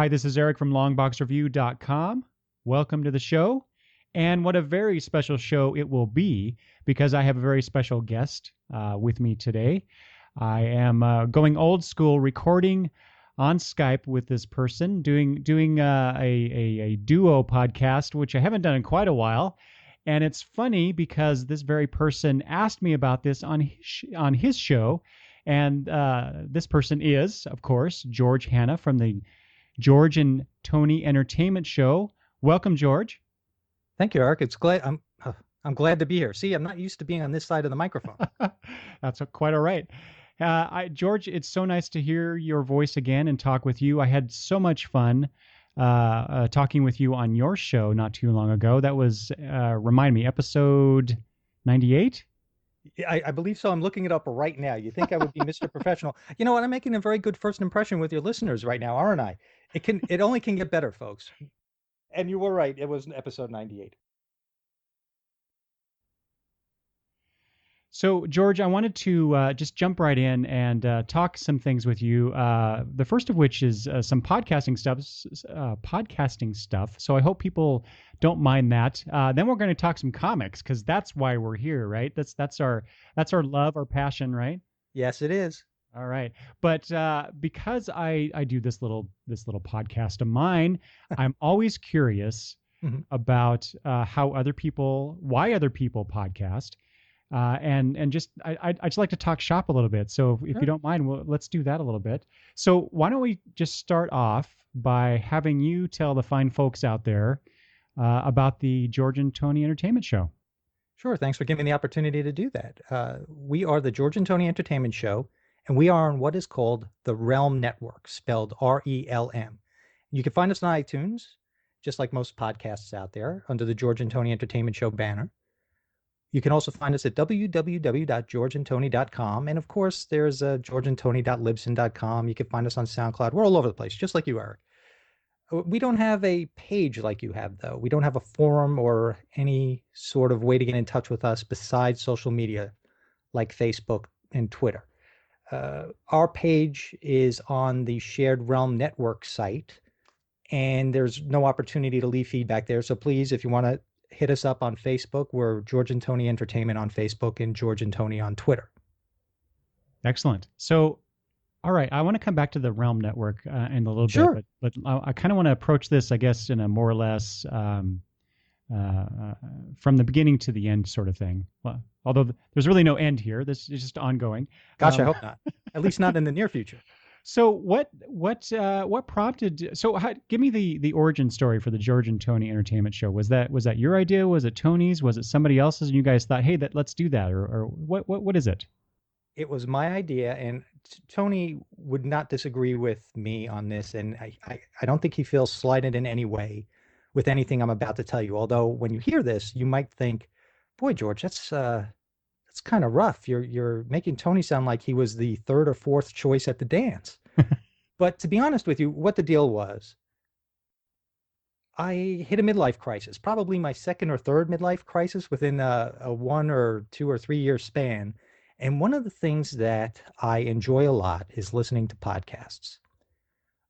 Hi, this is Eric from longboxreview.com. Welcome to the show. And what a very special show it will be, because I have a very special guest with me today. I am going old school, recording on Skype with this person, doing a duo podcast, which I haven't done in quite a while. And it's funny because this very person asked me about this on his show. And this person is, of course, George Hanna from the George and Tony Entertainment Show. Welcome, George. Thank you, Eric. I'm glad to be here. See, I'm not used to being on this side of the microphone. That's quite all right. George, it's so nice to hear your voice again and talk with you. I had so much fun talking with you on your show not too long ago. That was, remind me, episode 98? I believe so. I'm looking it up right now. You think I would be Mr. Professional. You know what? I'm making a very good first impression with your listeners right now, aren't I? It only can get better, folks. And you were right. It was episode 98. So, George, I wanted to just jump right in and talk some things with you. The first of which is some podcasting stuff. So I hope people don't mind that. Then we're going to talk some comics, because that's why we're here, right? That's our love, our passion, right? Yes, it is. All right. But because I do this little podcast of mine, I'm always curious about why other people podcast. And just I just like to talk shop a little bit. So if you don't mind, let's do that a little bit. So why don't we just start off by having you tell the fine folks out there about the George and Tony Entertainment Show. Sure. Thanks for giving me the opportunity to do that. We are the George and Tony Entertainment Show, and we are on what is called the RELM Network, spelled RELM. You can find us on iTunes, just like most podcasts out there, under the George and Tony Entertainment Show banner. You can also find us at www.georgeandtony.com. And of course, there's georgeandtony.libsyn.com. You can find us on SoundCloud. We're all over the place, just like you, Eric. We don't have a page like you have, though. We don't have a forum or any sort of way to get in touch with us besides social media like Facebook and Twitter. Our page is on the shared RELM Network site, and there's no opportunity to leave feedback there. So please, if you want to hit us up on Facebook, we're George and Tony Entertainment on Facebook and George and Tony on Twitter. Excellent. So, all right, I want to come back to the RELM Network in a little bit, but I kind of want to approach this, I guess, in a more or less from the beginning to the end sort of thing. Well, although there's really no end here. This is just ongoing. Gosh, I hope not. At least not in the near future. So what prompted? So give me the origin story for the George and Tony Entertainment Show. Was that your idea? Was it Tony's? Was it somebody else's? And you guys thought, hey, let's do that, or what is it? It was my idea, and Tony would not disagree with me on this, and I don't think he feels slighted in any way with anything I'm about to tell you. Although when you hear this, you might think, boy, George, that's kind of rough. You're making Tony sound like he was the third or fourth choice at the dance. But to be honest with you, what the deal was, I hit a midlife crisis, probably my second or third midlife crisis within a 1 or 2 or 3 year span. And one of the things that I enjoy a lot is listening to podcasts.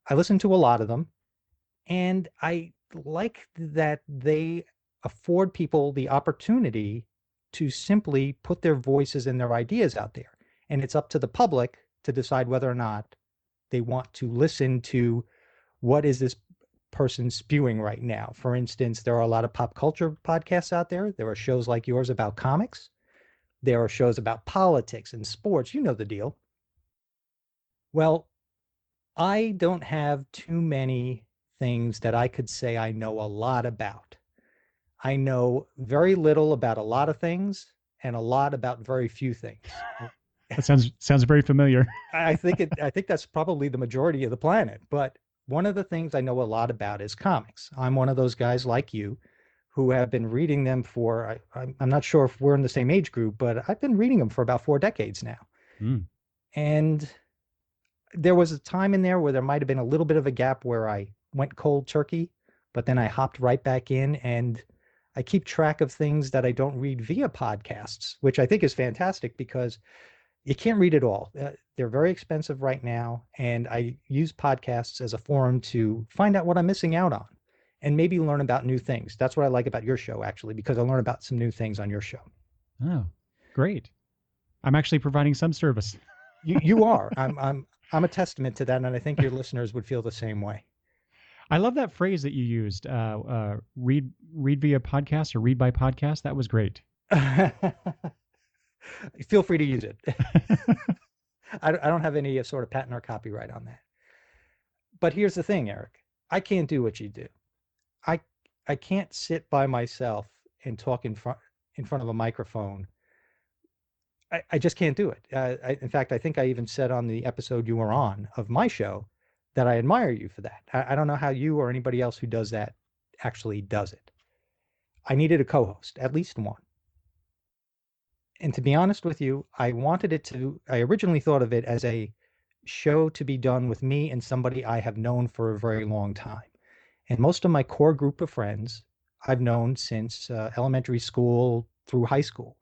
I listen to a lot of them, and I like that they afford people the opportunity to simply put their voices and their ideas out there. And it's up to the public to decide whether or not they want to listen to what is this person spewing right now. For instance, there are a lot of pop culture podcasts out there. There are shows like yours about comics. There are shows about politics and sports. You know the deal. Well, I don't have too many things that I could say I know a lot about. I know very little about a lot of things and a lot about very few things. That sounds very familiar. I think that's probably the majority of the planet. But one of the things I know a lot about is comics. I'm one of those guys like you who have been reading them for, I'm not sure if we're in the same age group, but I've been reading them for about 4 decades now. And there was a time in there where there might have been a little bit of a gap where I went cold turkey, but then I hopped right back in, and I keep track of things that I don't read via podcasts, which I think is fantastic because You can't read it all. They're very expensive right now, and I use podcasts as a forum to find out what I'm missing out on and maybe learn about new things. That's what I like about your show, actually, because I learn about some new things on your show. Oh, great. I'm actually providing some service. You are. I'm a testament to that, and I think your listeners would feel the same way. I love that phrase that you used. Read via podcast or read by podcast. That was great. Feel free to use it. I don't have any sort of patent or copyright on that. But here's the thing, Eric. I can't do what you do. I I can't sit by myself and talk in front of a microphone. I just can't do it. In fact, I think I even said on the episode you were on of my show that I admire you for that. I don't know how you or anybody else who does that actually does it. I needed a co-host, at least one. And to be honest with you, I originally thought of it as a show to be done with me and somebody I have known for a very long time. And most of my core group of friends I've known since elementary school through high school.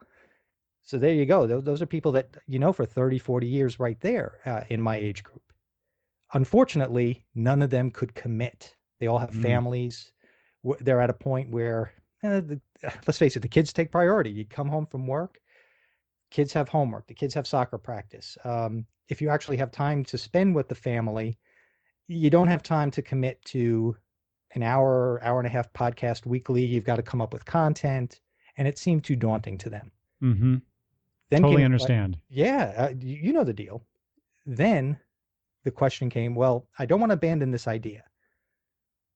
So there you go. Those are people that you know for 30, 40 years right there in my age group. Unfortunately, none of them could commit. They all have families. They're at a point where, let's face it, the kids take priority. You come home from work, kids have homework, the kids have soccer practice. If you actually have time to spend with the family, you don't have time to commit to an hour, hour and a half podcast weekly. You've got to come up with content, and it seemed too daunting to them. Mm-hmm. Then totally understand. You know the deal. Then the question came, well, I don't want to abandon this idea.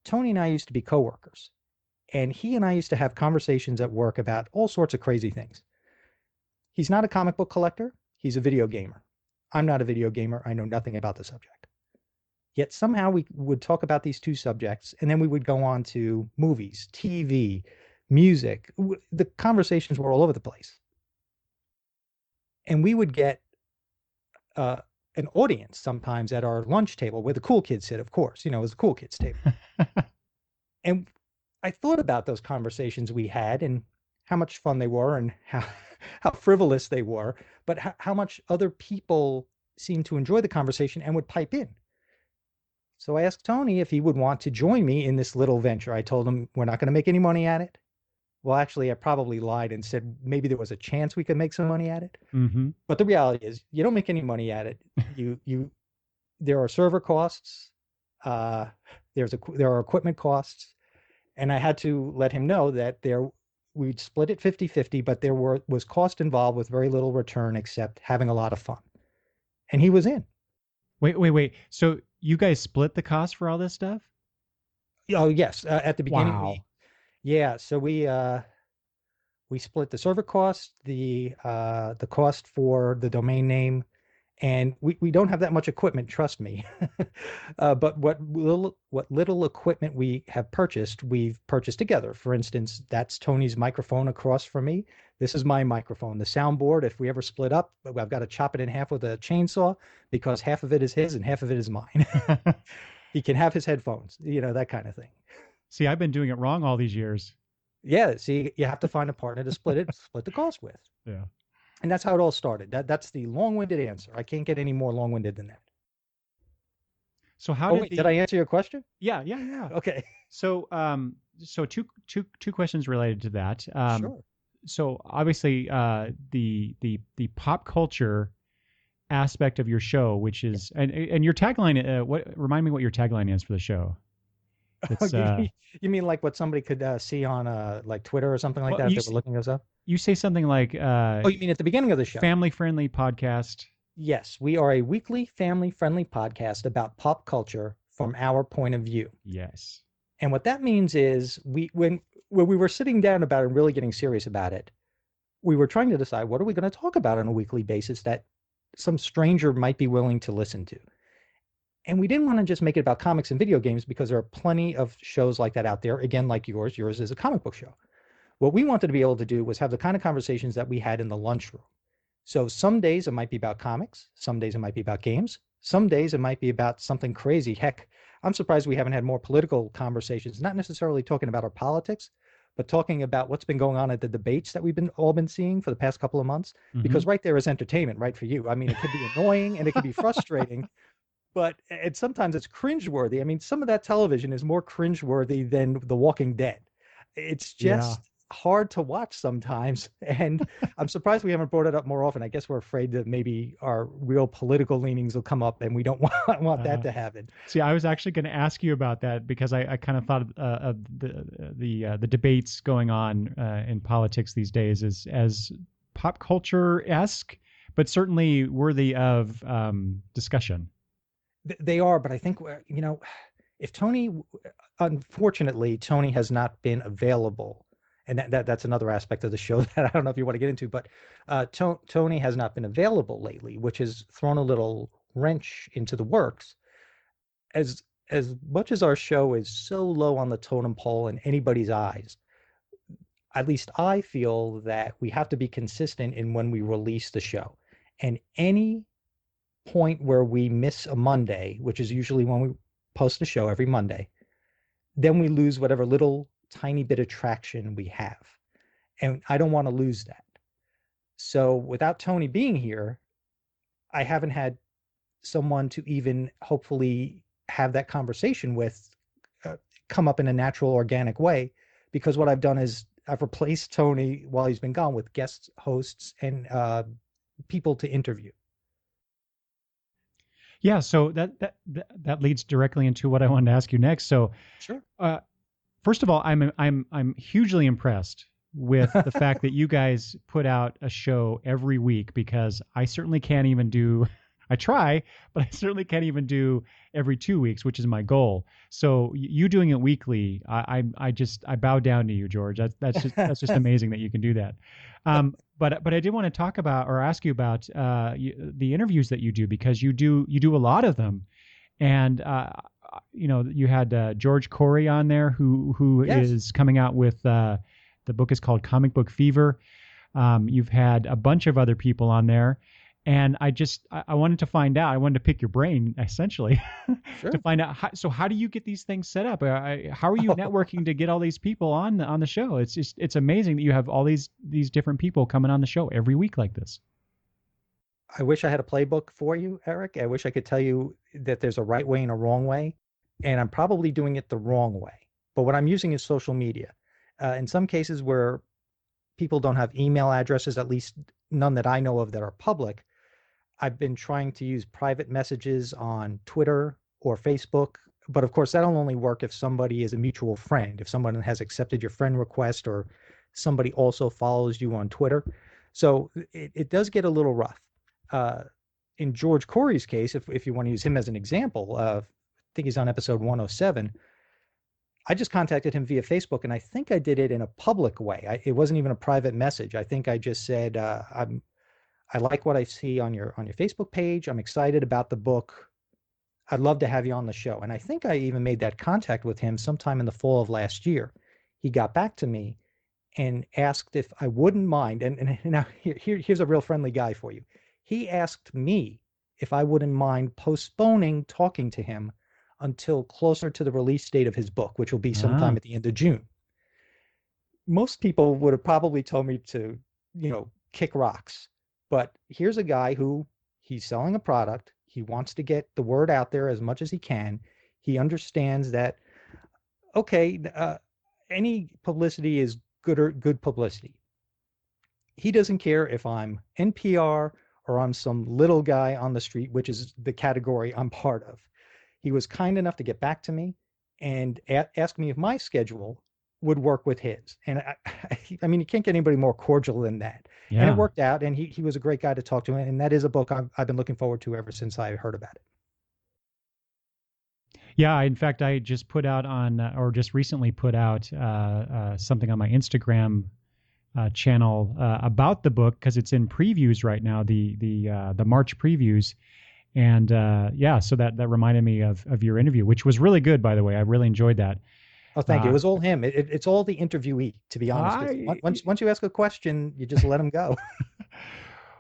Tony and I used to be coworkers, and he and I used to have conversations at work about all sorts of crazy things. He's not a comic book collector. He's a video gamer. I'm not a video gamer. I know nothing about the subject. Yet somehow we would talk about these two subjects, and then we would go on to movies, TV, music. The conversations were all over the place. And we would get an audience sometimes at our lunch table where the cool kids sit, of course. You know, it was the cool kids table. And I thought about those conversations we had and how much fun they were and how frivolous they were, but how much other people seemed to enjoy the conversation and would pipe in. So I asked Tony if he would want to join me in this little venture. I told him we're not going to make any money at it. Well, actually, I probably lied and said maybe there was a chance we could make some money at it. Mm-hmm. But the reality is, you don't make any money at it. There are server costs. There are equipment costs, and I had to let him know that we'd split it 50-50, but there was cost involved with very little return except having a lot of fun. And he was in. Wait. So you guys split the cost for all this stuff? Oh, yes. At the beginning, wow. So we split the server cost, the cost for the domain name, and we don't have that much equipment, trust me. But what little equipment we have purchased, we've purchased together. For instance, that's Tony's microphone across from me. This is my microphone. The soundboard, if we ever split up, I've got to chop it in half with a chainsaw because half of it is his and half of it is mine. He can have his headphones, that kind of thing. See, I've been doing it wrong all these years. Yeah, see, you have to find a partner to split the cost with. Yeah. And that's how it all started. That's the long-winded answer. I can't get any more long-winded than that. So how did I answer your question? Yeah. Okay. So two questions related to that. Sure. So obviously the pop culture aspect of your show, which is and your tagline, remind me what your tagline is for the show. It's, you mean like what somebody could see on like Twitter or something like that if they were looking us up? You say something like you mean at the beginning of the show? Family-friendly podcast. Yes, we are a weekly family-friendly podcast about pop culture from our point of view. Yes. And what that means is when we were sitting down about it and really getting serious about it, we were trying to decide what are we going to talk about on a weekly basis that some stranger might be willing to listen to. And we didn't want to just make it about comics and video games because there are plenty of shows like that out there. Again, like yours. Yours is a comic book show. What we wanted to be able to do was have the kind of conversations that we had in the lunchroom. So some days it might be about comics. Some days it might be about games. Some days it might be about something crazy. Heck, I'm surprised we haven't had more political conversations, not necessarily talking about our politics, but talking about what's been going on at the debates that we've all been seeing for the past couple of months, because right there is entertainment, right, for you. I mean, it could be annoying and it could be frustrating, but sometimes it's cringeworthy. I mean, some of that television is more cringeworthy than The Walking Dead. It's Yeah. just hard to watch sometimes, and I'm surprised we haven't brought it up more often. I guess we're afraid that maybe our real political leanings will come up, and we don't want that to happen. See, I was actually going to ask you about that because I kind of thought of the debates going on in politics these days as pop culture esque, but certainly worthy of discussion. They are, but I think, if unfortunately, Tony has not been available, and that's another aspect of the show that I don't know if you want to get into, but Tony has not been available lately, which has thrown a little wrench into the works. As much as our show is so low on the totem pole in anybody's eyes, at least I feel that we have to be consistent in when we release the show. And any point where we miss a Monday, which is usually when we post the show every Monday, then we lose whatever little tiny bit of traction we have. And I don't want to lose that. So without Tony being here, I haven't had someone to even hopefully have that conversation with come up in a natural, organic way, because what I've done is I've replaced Tony while he's been gone with guest hosts and people to interview. Yeah, so that leads directly into what I wanted to ask you next. So, sure. First of all, I'm hugely impressed with the fact that you guys put out a show every week, because I certainly can't even do. I try, but I certainly can't even do every 2 weeks, which is my goal. So you doing it weekly, I bow down to you, George. That's just amazing that you can do that. But I did want to talk about or ask you about the interviews that you do, because you do a lot of them, and you had George Corey on there who yes. is coming out with the book is called Comic Book Fever. You've had a bunch of other people on there. And I wanted to find out. I wanted to pick your brain, essentially, sure. to find out. How do you get these things set up? How are you networking to get all these people on the show? It's amazing that you have all these different people coming on the show every week like this. I wish I had a playbook for you, Eric. I wish I could tell you that there's a right way and a wrong way, and I'm probably doing it the wrong way. But what I'm using is social media. In some cases where people don't have email addresses, at least none that I know of that are public, I've been trying to use private messages on Twitter or Facebook, but of course that'll only work if somebody is a mutual friend, if someone has accepted your friend request or somebody also follows you on Twitter. So it does get a little rough. In George Corey's case, if you want to use him as an example, I think he's on episode 107. I just contacted him via Facebook, and I think I did it in a public way. It wasn't even a private message. I think I just said, I like what I see on your Facebook page. I'm excited about the book. I'd love to have you on the show. And I think I even made that contact with him sometime in the fall of last year. He got back to me and asked if I wouldn't mind. And now here's a real friendly guy for you. He asked me if I wouldn't mind postponing talking to him until closer to the release date of his book, which will be sometime at the end of June. Most people would have probably told me to, kick rocks. But here's a guy who he's selling a product. He wants to get the word out there as much as he can. He understands that, okay, any publicity is good publicity. He doesn't care if I'm NPR or I'm some little guy on the street, which is the category I'm part of. He was kind enough to get back to me and ask me if my schedule would work with his. And I mean, you can't get anybody more cordial than that. Yeah. And it worked out, and he was a great guy to talk to. And that is a book I've been looking forward to ever since I heard about it. Yeah, in fact, I just put out just recently put out something on my Instagram channel about the book, because it's in previews right now, the March previews. And so that reminded me of your interview, which was really good, by the way. I really enjoyed that. Oh, thank you. It was all him. It's all the interviewee, to be honest. Once you ask a question, you just let him go.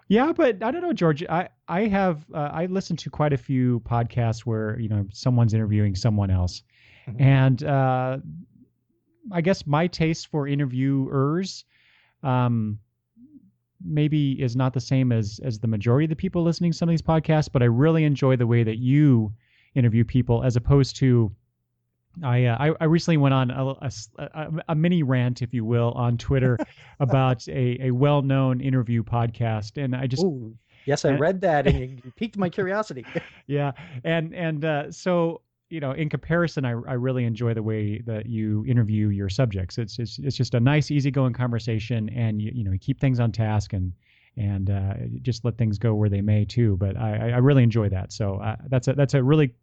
Yeah, but I don't know, George. I listen to quite a few podcasts where someone's interviewing someone else, mm-hmm. and I guess my taste for interviewers um, maybe is not the same as the majority of the people listening to some of these podcasts, but I really enjoy the way that you interview people as opposed to I recently went on a mini rant, if you will, on Twitter about a well-known interview podcast, and I just Ooh, yes, I and, read that, and you piqued my curiosity. yeah, and so in comparison, I really enjoy the way that you interview your subjects. It's just a nice, easygoing conversation, and you keep things on task and just let things go where they may too. But I really enjoy that. So that's a really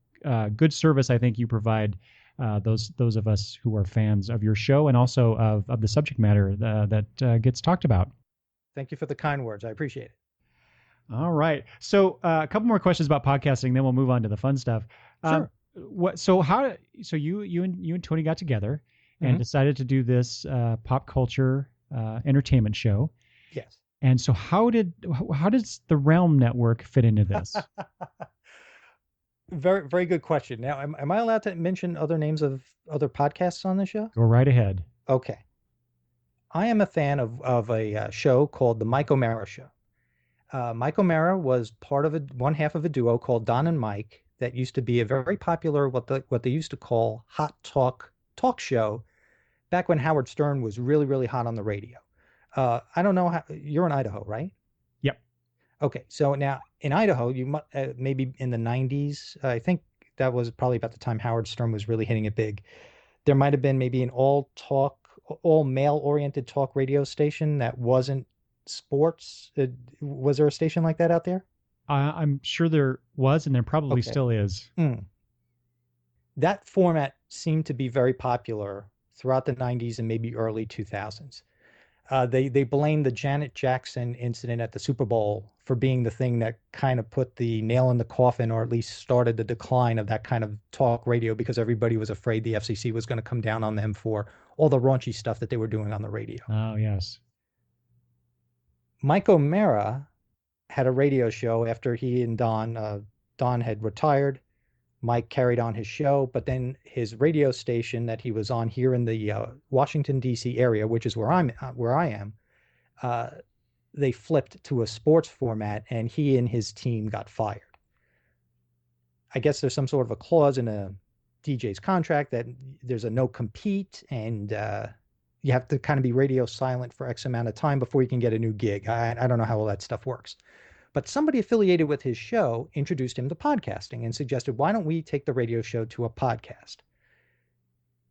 good service I think you provide. Those of us who are fans of your show and also of the subject matter that gets talked about. Thank you for the kind words. I appreciate it. All right. So a couple more questions about podcasting, then we'll move on to the fun stuff. Sure. So you and Tony got together and decided to do this pop culture entertainment show. Yes. And so how does the RELM Network fit into this? Very, very good question. Now, am I allowed to mention other names of other podcasts on the show? Go right ahead. Okay. I am a fan of a show called The Mike O'Mara Show. Mike O'Mara was part of one half of a duo called Don and Mike that used to be a very popular, what they used to call hot talk show back when Howard Stern was really, really hot on the radio. I don't know you're in Idaho, right? Yep. Okay, so now in Idaho, you maybe in the 90s, I think that was probably about the time Howard Stern was really hitting it big. There might have been maybe an all male-oriented talk radio station that wasn't sports. Was there a station like that out there? I'm sure there was, and there probably still is. That format seemed to be very popular throughout the 90s and maybe early 2000s. They blamed the Janet Jackson incident at the Super Bowl for being the thing that kind of put the nail in the coffin, or at least started the decline of that kind of talk radio, because everybody was afraid the FCC was going to come down on them for all the raunchy stuff that they were doing on the radio. Oh, yes. Mike O'Mara had a radio show after he and Don had retired. Mike carried on his show, but then his radio station that he was on here in the Washington, D.C. area, which is where I am, they flipped to a sports format, and he and his team got fired. I guess there's some sort of a clause in a DJ's contract that there's a no compete, and you have to kind of be radio silent for X amount of time before you can get a new gig. I don't know how all that stuff works. But somebody affiliated with his show introduced him to podcasting and suggested, why don't we take the radio show to a podcast?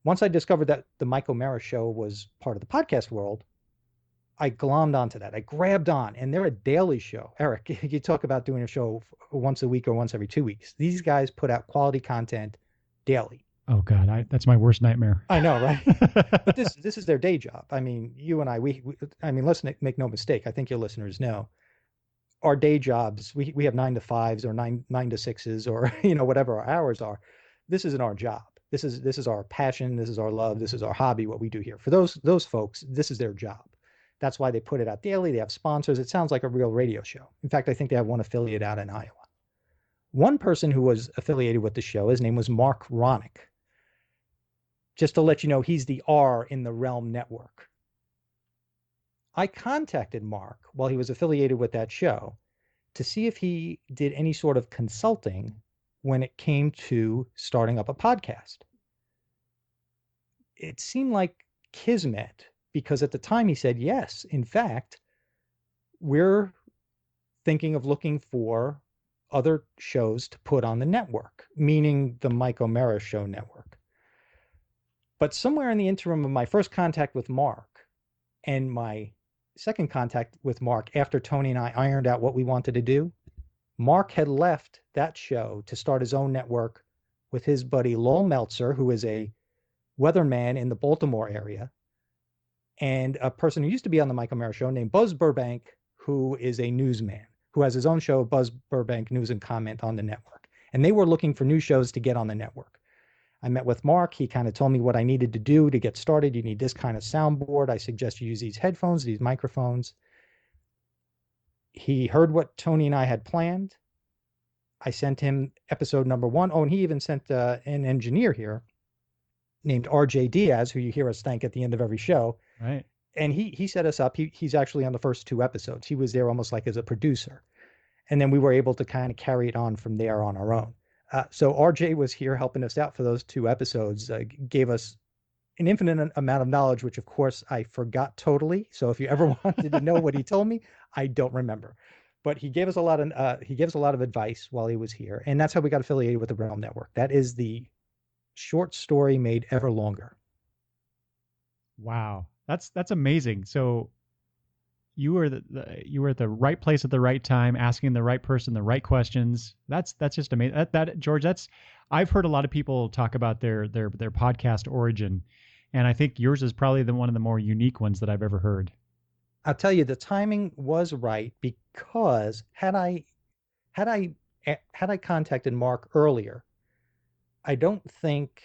Once I discovered that the Mike O'Mara Show was part of the podcast world, I glommed onto that. I grabbed on, and they're a daily show. Eric, you talk about doing a show once a week or once every 2 weeks. These guys put out quality content daily. Oh God, that's my worst nightmare. I know, right? But this is their day job. I mean, you and I mean, let's make no mistake. I think your listeners know. Our day jobs, we have 9 to 5s or 9 to 6s, or whatever our hours are. This isn't our job. This is our passion. This is our love. This is our hobby. What we do here. For those folks, this is their job. That's why they put it out daily. They have sponsors. It sounds like a real radio show. In fact, I think they have one affiliate out in Iowa. One person who was affiliated with the show, his name was Mark Ronick. Just to let you know, he's the R in the RELM Network. I contacted Mark while he was affiliated with that show to see if he did any sort of consulting when it came to starting up a podcast. It seemed like kismet, because at the time he said, yes, in fact, we're thinking of looking for other shows to put on the network, meaning the Mike O'Mara Show network. But somewhere in the interim of my first contact with Mark and my second contact with Mark, after Tony and I ironed out what we wanted to do, Mark had left that show to start his own network with his buddy Lowell Meltzer, who is a weatherman in the Baltimore area, and a person who used to be on the Mike O'Mara Show named Buzz Burbank, who is a newsman, who has his own show, Buzz Burbank News and Comment, on the network. And they were looking for new shows to get on the network. I met with Mark. He kind of told me what I needed to do to get started. You need this kind of soundboard. I suggest you use these headphones, these microphones. He heard what Tony and I had planned. I sent him episode number 1. Oh, and he even sent an engineer here named RJ Diaz, who you hear us thank at the end of every show. Right. And he set us up. He's actually on the first two episodes. He was there almost like as a producer. And then we were able to kind of carry it on from there on our own. So RJ was here helping us out for those two episodes, gave us an infinite amount of knowledge, which of course I forgot totally. So if you ever wanted to know what he told me, I don't remember. But he gave us a lot of advice while he was here, and that's how we got affiliated with the RELM Network. That is the short story made ever longer. Wow, that's amazing. So you were you were at the right place at the right time, asking the right person the right questions. That's just amazing. That George, I've heard a lot of people talk about their podcast origin, and I think yours is probably one of the more unique ones that I've ever heard. I'll tell you, the timing was right, because had I contacted Mark earlier, I don't think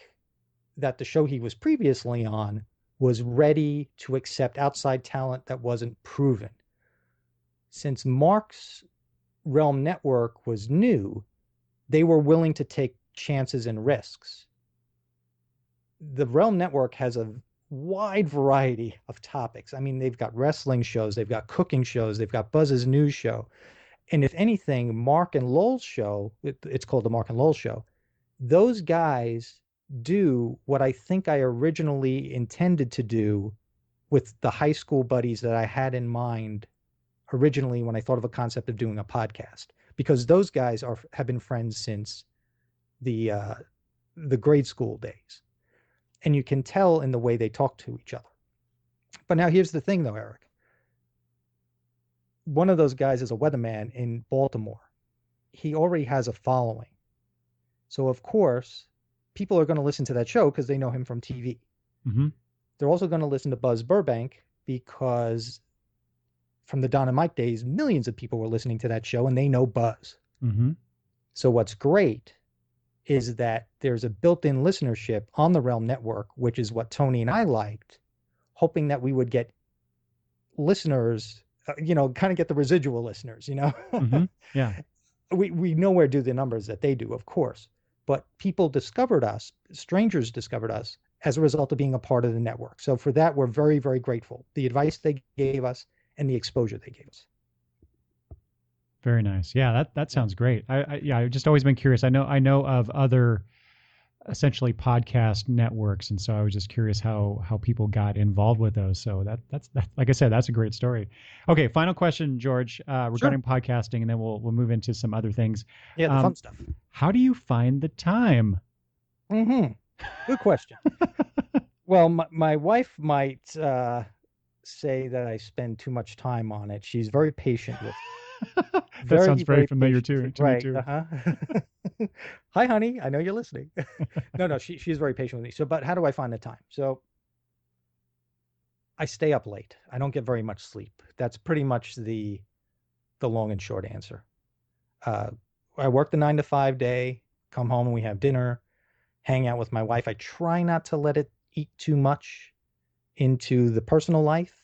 that the show he was previously on was ready to accept outside talent that wasn't proven. Since Mark's RELM Network was new, they were willing to take chances and risks. The RELM Network has a wide variety of topics. I mean, they've got wrestling shows, they've got cooking shows, they've got Buzz's news show. And if anything, Mark and Lowell's show, it's called the Mark and Lowell Show, those guys do what I think I originally intended to do with the high school buddies that I had in mind originally when I thought of a concept of doing a podcast, because those guys have been friends since the grade school days. And you can tell in the way they talk to each other. But now here's the thing, though, Eric. One of those guys is a weatherman in Baltimore. He already has a following. So, of course, people are going to listen to that show because they know him from TV. Mm-hmm. They're also going to listen to Buzz Burbank because from the Don and Mike days, millions of people were listening to that show and they know Buzz. Mm-hmm. So what's great is that there's a built-in listenership on the RELM Network, which is what Tony and I liked, hoping that we would get listeners, kind of get the residual listeners, Mm-hmm. Yeah. We nowhere do the numbers that they do, of course, but people discovered us, strangers discovered us as a result of being a part of the network. So for that, we're very, very grateful. The advice they gave us and the exposure they gave us. Very nice. Yeah, that sounds great. I've just always been curious. I know of other essentially podcast networks, and so I was just curious how people got involved with those. So that's like I said, that's a great story. Okay, final question, George, regarding podcasting, and then we'll move into some other things. Yeah, the fun stuff. How do you find the time? Mm-hmm. Good question. Well, my wife might say that I spend too much time on it. She's very patient with That sounds very familiar too. Right. To me too. Uh-huh. Hi, honey. I know you're listening. No, she's very patient with me. So, but how do I find the time? So I stay up late. I don't get very much sleep. That's pretty much the long and short answer. I work the 9 to 5 day, come home and we have dinner, hang out with my wife. I try not to let it eat too much into the personal life,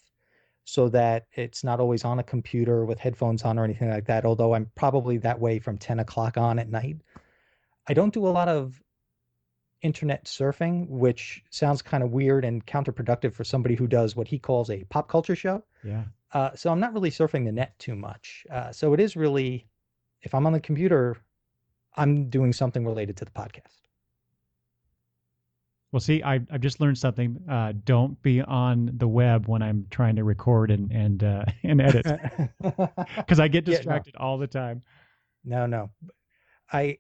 so that it's not always on a computer with headphones on or anything like that, although I'm probably that way from 10 o'clock on at night. I don't do a lot of internet surfing, which sounds kind of weird and counterproductive for somebody who does what he calls a pop culture show. Yeah. So I'm not really surfing the net too much. So it is really, if I'm on the computer, I'm doing something related to the podcast. Well, see, I've just learned something. Don't be on the web when I'm trying to record and edit, because I get distracted all the time. No. I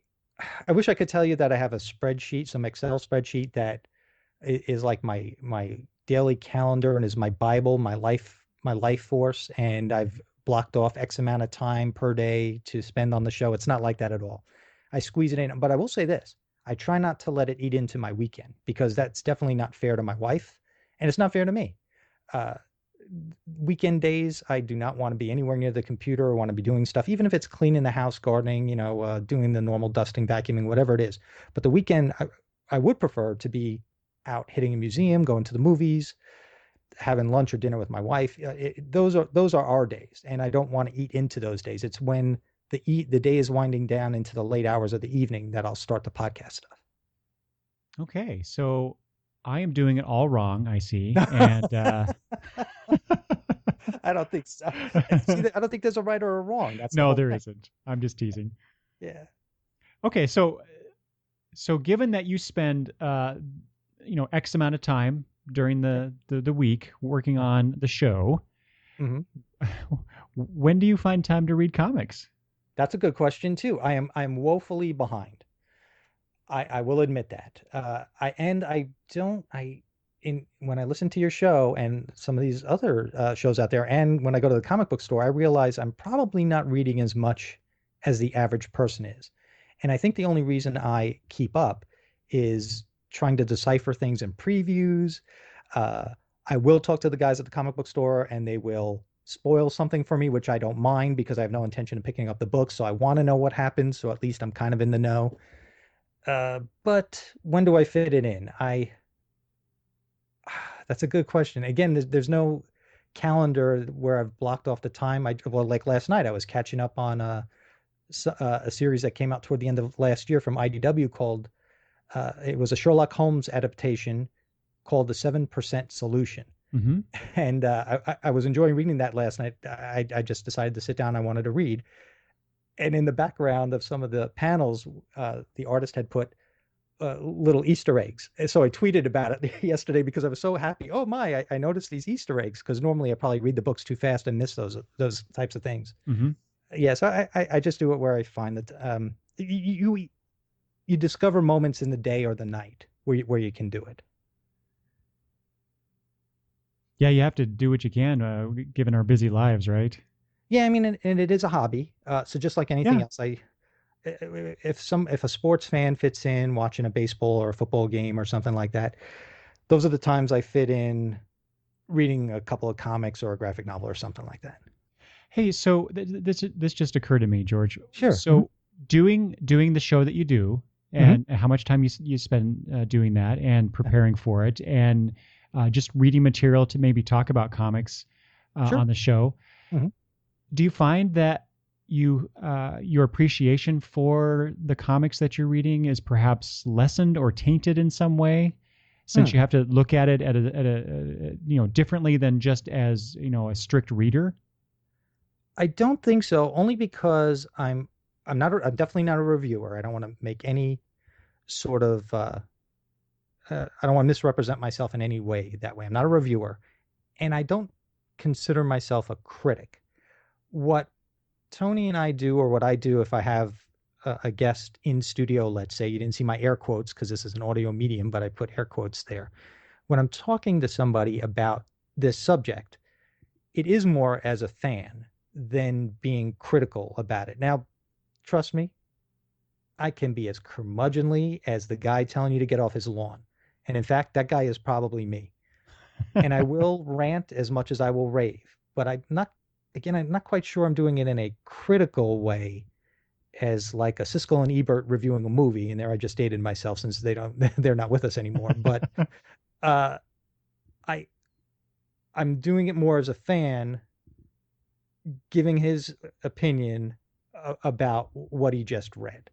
wish I could tell you that I have a spreadsheet, some Excel spreadsheet that is like my daily calendar and is my Bible, my life force, and I've blocked off X amount of time per day to spend on the show. It's not like that at all. I squeeze it in, but I will say this. I try not to let it eat into my weekend, because that's definitely not fair to my wife, and it's not fair to me. Weekend days, I do not want to be anywhere near the computer or want to be doing stuff, even if it's cleaning the house, gardening, doing the normal dusting, vacuuming, whatever it is. But the weekend, I would prefer to be out hitting a museum, going to the movies, having lunch or dinner with my wife. Those are our days, and I don't want to eat into those days. It's when the day is winding down into the late hours of the evening that I'll start the podcast stuff. Okay, so I am doing it all wrong, I see. And I don't think so. See, I don't think there's a right or a wrong. That's the no, whole there thing. isn't. I'm just teasing. Yeah. Okay, so given that you spend X amount of time during the week working on the show, Hmm. when do you find time to read comics? That's a good question too. I'm woefully behind. I will admit that. I don't I in when I listen to your show and some of these other shows out there, and when I go to the comic book store, I realize I'm probably not reading as much as the average person is. And I think the only reason I keep up is trying to decipher things in previews. Uh, I will talk to the guys at the comic book store, and they will spoil something for me, which I don't mind because I have no intention of picking up the book. So I want to know what happens, so at least I'm kind of in the know. But when do I fit it in? That's a good question. Again, there's no calendar where I've blocked off the time. Well, like last night, I was catching up on a series that came out toward the end of last year from IDW called it was a Sherlock Holmes adaptation called The 7% Solution. Hmm. And I was enjoying reading that last night. I just decided to sit down. I wanted to read. And in the background of some of the panels, the artist had put little Easter eggs. And so I tweeted about it yesterday because I was so happy. Oh my, I noticed these Easter eggs because normally I probably read the books too fast and miss those types of things. Hmm. Yeah, so I just do it where I find that you discover moments in the day or the night where you can do it. Yeah, you have to do what you can, given our busy lives, right? Yeah, I mean, and it is a hobby. So just like anything Yeah. else, if a sports fan fits in watching a baseball or a football game or something like that, those are the times I fit in reading a couple of comics or a graphic novel or something like that. Hey, so this just occurred to me, George. Sure. Mhm. So doing the show that you do, Mhm. and how much time you spend doing that and preparing for it, and just reading material to maybe talk about comics Sure. on the show. Mhm. Do you find that your appreciation for the comics that you're reading is perhaps lessened or tainted in some way, since Hmm. you have to look at it at a differently than just as a strict reader? I don't think so, only because I'm definitely not a reviewer. I don't want to make any sort of I don't want to misrepresent myself in any way that way. I'm not a reviewer, and I don't consider myself a critic. What Tony and I do, or what I do if I have a guest in studio, let's say, you didn't see my air quotes because this is an audio medium, but I put air quotes there. When I'm talking to somebody about this subject, it is more as a fan than being critical about it. Now, trust me, I can be as curmudgeonly as the guy telling you to get off his lawn. And in fact, that guy is probably me. And I will rant as much as I will rave, but I'm not quite sure I'm doing it in a critical way as like a Siskel and Ebert reviewing a movie. And there I just dated myself since they're not with us anymore. But uh, I, I'm doing it more as a fan, giving his opinion about what he just read.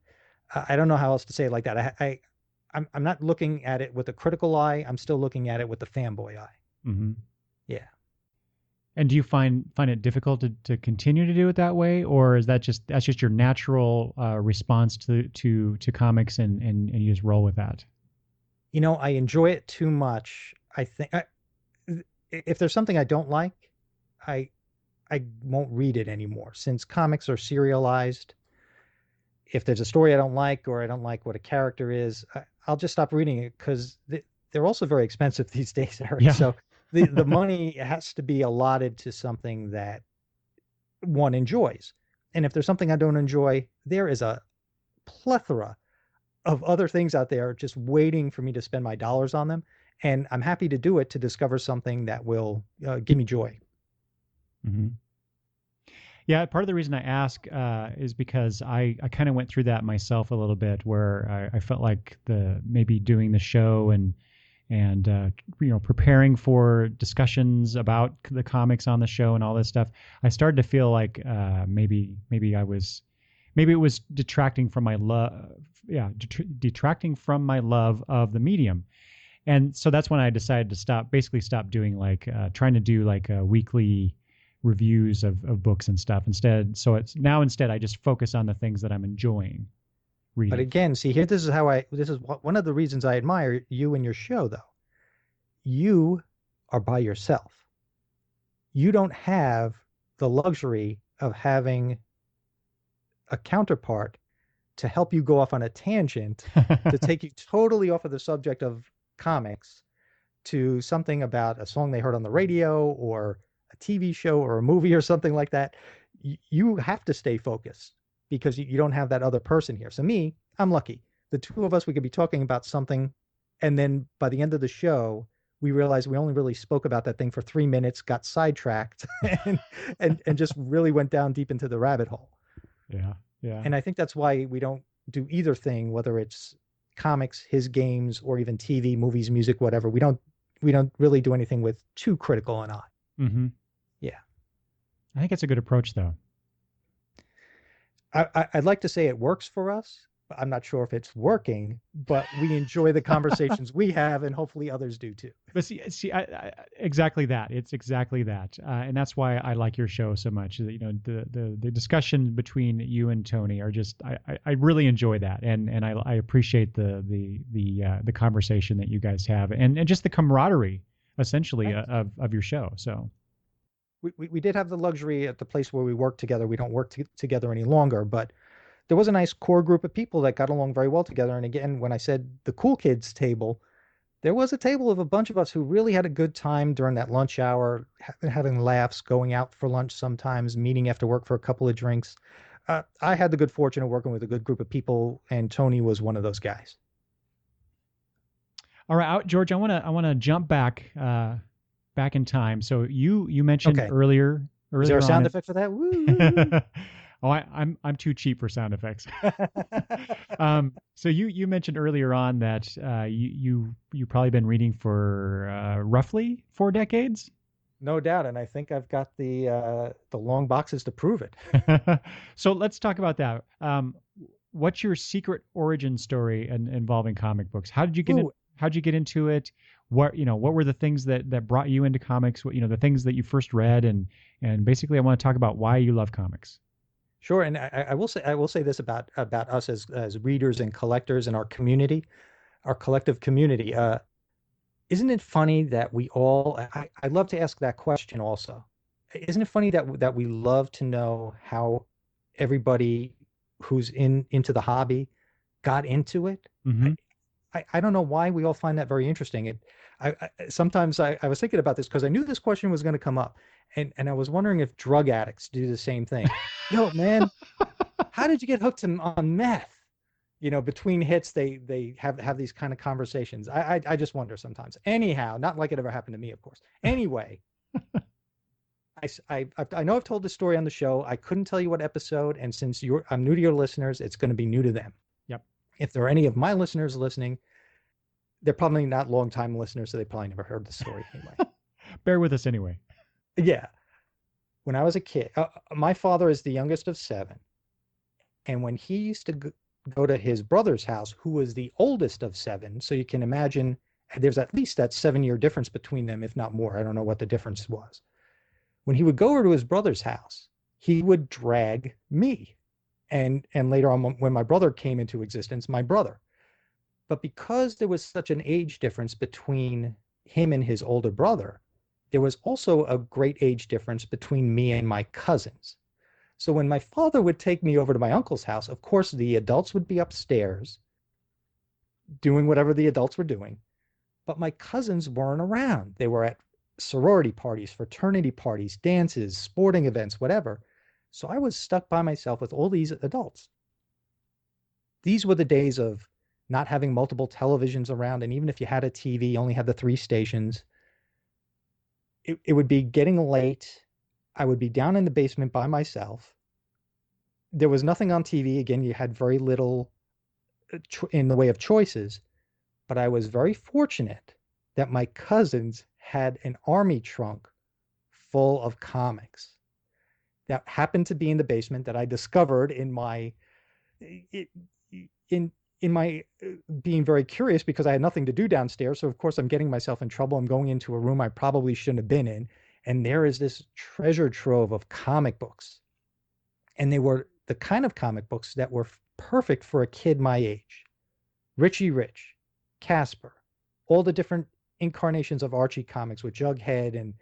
I don't know how else to say it like that. I'm not looking at it with a critical eye. I'm still looking at it with the fanboy eye. Hmm. Yeah. And do you find it difficult to continue to do it that way, or is that's just your natural response to comics, and you just roll with that? I enjoy it too much. If there's something I don't like, I I won't read it anymore since comics are serialized. If there's a story I don't like or I don't like what a character is, I'll just stop reading it because they're also very expensive these days, Eric. Yeah. So the money has to be allotted to something that one enjoys. And if there's something I don't enjoy, there is a plethora of other things out there just waiting for me to spend my dollars on them. And I'm happy to do it to discover something that will give me joy. Hmm. Yeah, part of the reason I ask is because I kind of went through that myself a little bit, where I felt like the maybe doing the show and preparing for discussions about the comics on the show and all this stuff, I started to feel like maybe it was detracting from my love, yeah, detracting from my love of the medium. And so that's when I decided to stop doing like trying to do like weekly reviews of books and stuff instead. So instead I just focus on the things that I'm enjoying But reading. again, see here, this is one of the reasons I admire you and your show, though. You are by yourself. You don't have the luxury of having a counterpart to help you go off on a tangent to take you totally off of the subject of comics to something about a song they heard on the radio or a TV show or a movie or something like that. You have to stay focused because you don't have that other person here. So me, I'm lucky. The two of us, we could be talking about something, and then by the end of the show, we realized we only really spoke about that thing for 3 minutes, got sidetracked, and and just really went down deep into the rabbit hole. Yeah, yeah. And I think that's why we don't do either thing, whether it's comics, his games, or even TV, movies, music, whatever. We don't really do anything with too critical an eye. Mm-hmm. Yeah. I think it's a good approach, though. I'd like to say it works for us. But I'm not sure if it's working, but we enjoy the conversations we have, and hopefully others do too. But exactly that. It's exactly that, and that's why I like your show so much. You know, the discussion between you and Tony are just I really enjoy that, and I appreciate the conversation that you guys have, and just the camaraderie essentially Right. of your show. So We did have the luxury at the place where we work together. We don't work together any longer, but there was a nice core group of people that got along very well together. And again, when I said the cool kids table, there was a table of a bunch of us who really had a good time during that lunch hour, having laughs, going out for lunch sometimes, meeting after work for a couple of drinks. I had the good fortune of working with a good group of people, and Tony was one of those guys. all right, George, I want to jump back in time. So you mentioned Okay. Is there earlier a on. sound effect for that? Woo! Oh, I'm too cheap for sound effects. So you mentioned earlier on that you probably been reading for roughly 4 decades. No doubt, and I think I've got the long boxes to prove it. So let's talk about that. What's your secret origin story involving comic books? Ooh, How'd you get into it? What were the things that brought you into comics? The things that you first read, and basically I want to talk about why you love comics. sure, and I will say this about us as readers and collectors and our community, our collective community. Isn't it funny that we all? I love to ask that question also. Isn't it funny that we love to know how everybody who's into the hobby got into it? I, Hmm. I don't know why we all find that very interesting. Sometimes I was thinking about this because I knew this question was going to come up, and I was wondering if drug addicts do the same thing. Yo, man, how did you get hooked on meth? Between hits, they have these kind of conversations. I just wonder sometimes. Anyhow, not like it ever happened to me, of course. Anyway, I know I've told this story on the show. I couldn't tell you what episode, and since I'm new to your listeners, it's going to be new to them. Yep. If there are any of my listeners listening, they're probably not long-time listeners, so they probably never heard the story anyway. Bear with us anyway. Yeah. When I was a kid, my father is the youngest of seven. And when he used to go to his brother's house, who was the oldest of seven, so you can imagine there's at least that 7-year difference between them, if not more. I don't know what the difference was. When he would go over to his brother's house, he would drag me. And later on, when my brother came into existence, my brother. But because there was such an age difference between him and his older brother, there was also a great age difference between me and my cousins. So when my father would take me over to my uncle's house, of course, the adults would be upstairs doing whatever the adults were doing, but my cousins weren't around. They were at sorority parties, fraternity parties, dances, sporting events, whatever. So I was stuck by myself with all these adults. These were the days of not having multiple televisions around, and even if you had a TV, you only had the 3 stations. It would be getting late. I would be down in the basement by myself. There was nothing on TV. Again, you had very little in the way of choices, but I was very fortunate that my cousins had an army trunk full of comics that happened to be in the basement that I discovered in in my being very curious because I had nothing to do downstairs. So, of course, I'm getting myself in trouble. I'm going into a room I probably shouldn't have been in. And there is this treasure trove of comic books. And they were the kind of comic books that were perfect for a kid my age. Richie Rich, Casper, all the different incarnations of Archie comics with Jughead and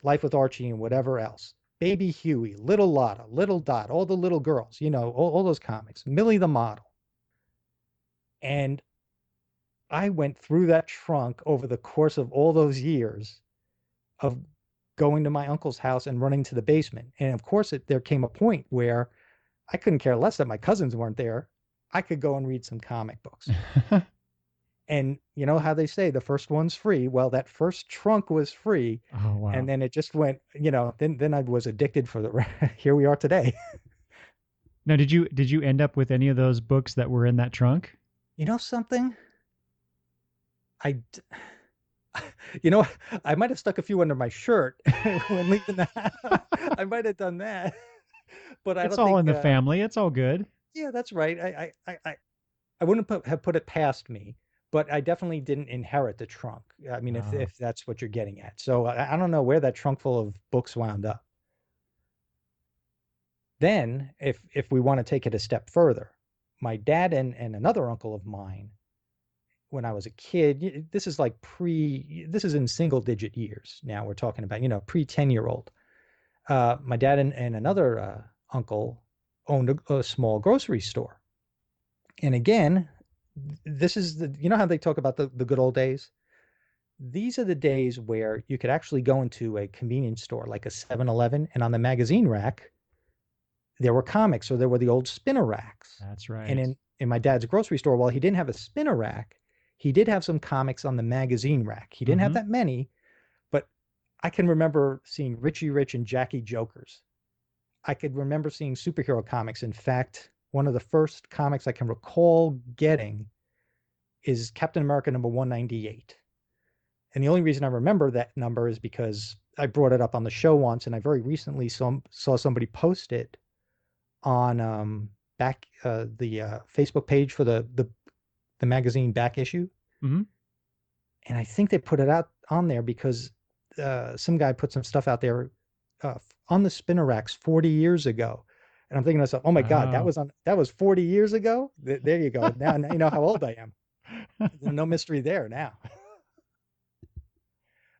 Life with Archie and whatever else. Baby Huey, Little Lotta, Little Dot, all the little girls, all those comics. Millie the Model. And I went through that trunk over the course of all those years of going to my uncle's house and running to the basement. And of course, there came a point where I couldn't care less that my cousins weren't there. I could go and read some comic books. And you know how they say the first one's free? Well, that first trunk was free. Oh, wow. And then it just went, then I was addicted for here we are today. Now, did you end up with any of those books that were in that trunk? You know something? I might have stuck a few under my shirt when leaving the house. I might have done that, but It's all in the family. It's all good. Yeah, that's right. I wouldn't have put it past me, but I definitely didn't inherit the trunk. I mean, if that's what you're getting at. So I don't know where that trunk full of books wound up. Then, if we want to take it a step further, my dad and another uncle of mine, when I was a kid, this is in single digit years. Now we're talking about, pre 10-year-old. My dad and another uncle owned a small grocery store. And again, this is how they talk about the good old days? These are the days where you could actually go into a convenience store like a 7-Eleven, and on the magazine rack, there were comics, or there were the old spinner racks. That's right. And in my dad's grocery store, while he didn't have a spinner rack, he did have some comics on the magazine rack. He didn't have that many, but I can remember seeing Richie Rich and Jackie Jokers. I could remember seeing superhero comics. In fact, one of the first comics I can recall getting is Captain America number 198. And the only reason I remember that number is because I brought it up on the show once, and I very recently saw somebody post it on the Facebook page for the magazine back issue. Mm-hmm. And I think they put it out on there because some guy put some stuff out there on the spinner racks 40 years ago. And I'm thinking to myself, oh my God, that was 40 years ago. There you go. Now you know how old I am. No mystery there now.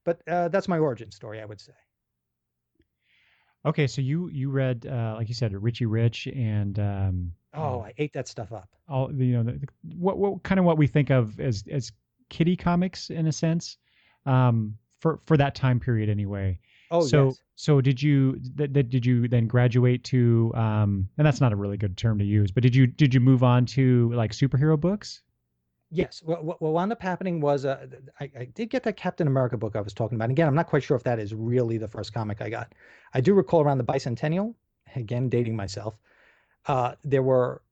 But that's my origin story, I would say. Okay, so you read, like you said, Richie Rich and I ate that stuff up. All what kind of what we think of as kiddie comics in a sense, for that time period anyway. Oh, so yes. So did you then graduate to and that's not a really good term to use, but did you move on to like superhero books? Yes. What wound up happening was I did get that Captain America book I was talking about. Again, I'm not quite sure if that is really the first comic I got. I do recall around the bicentennial, again, dating myself, there were,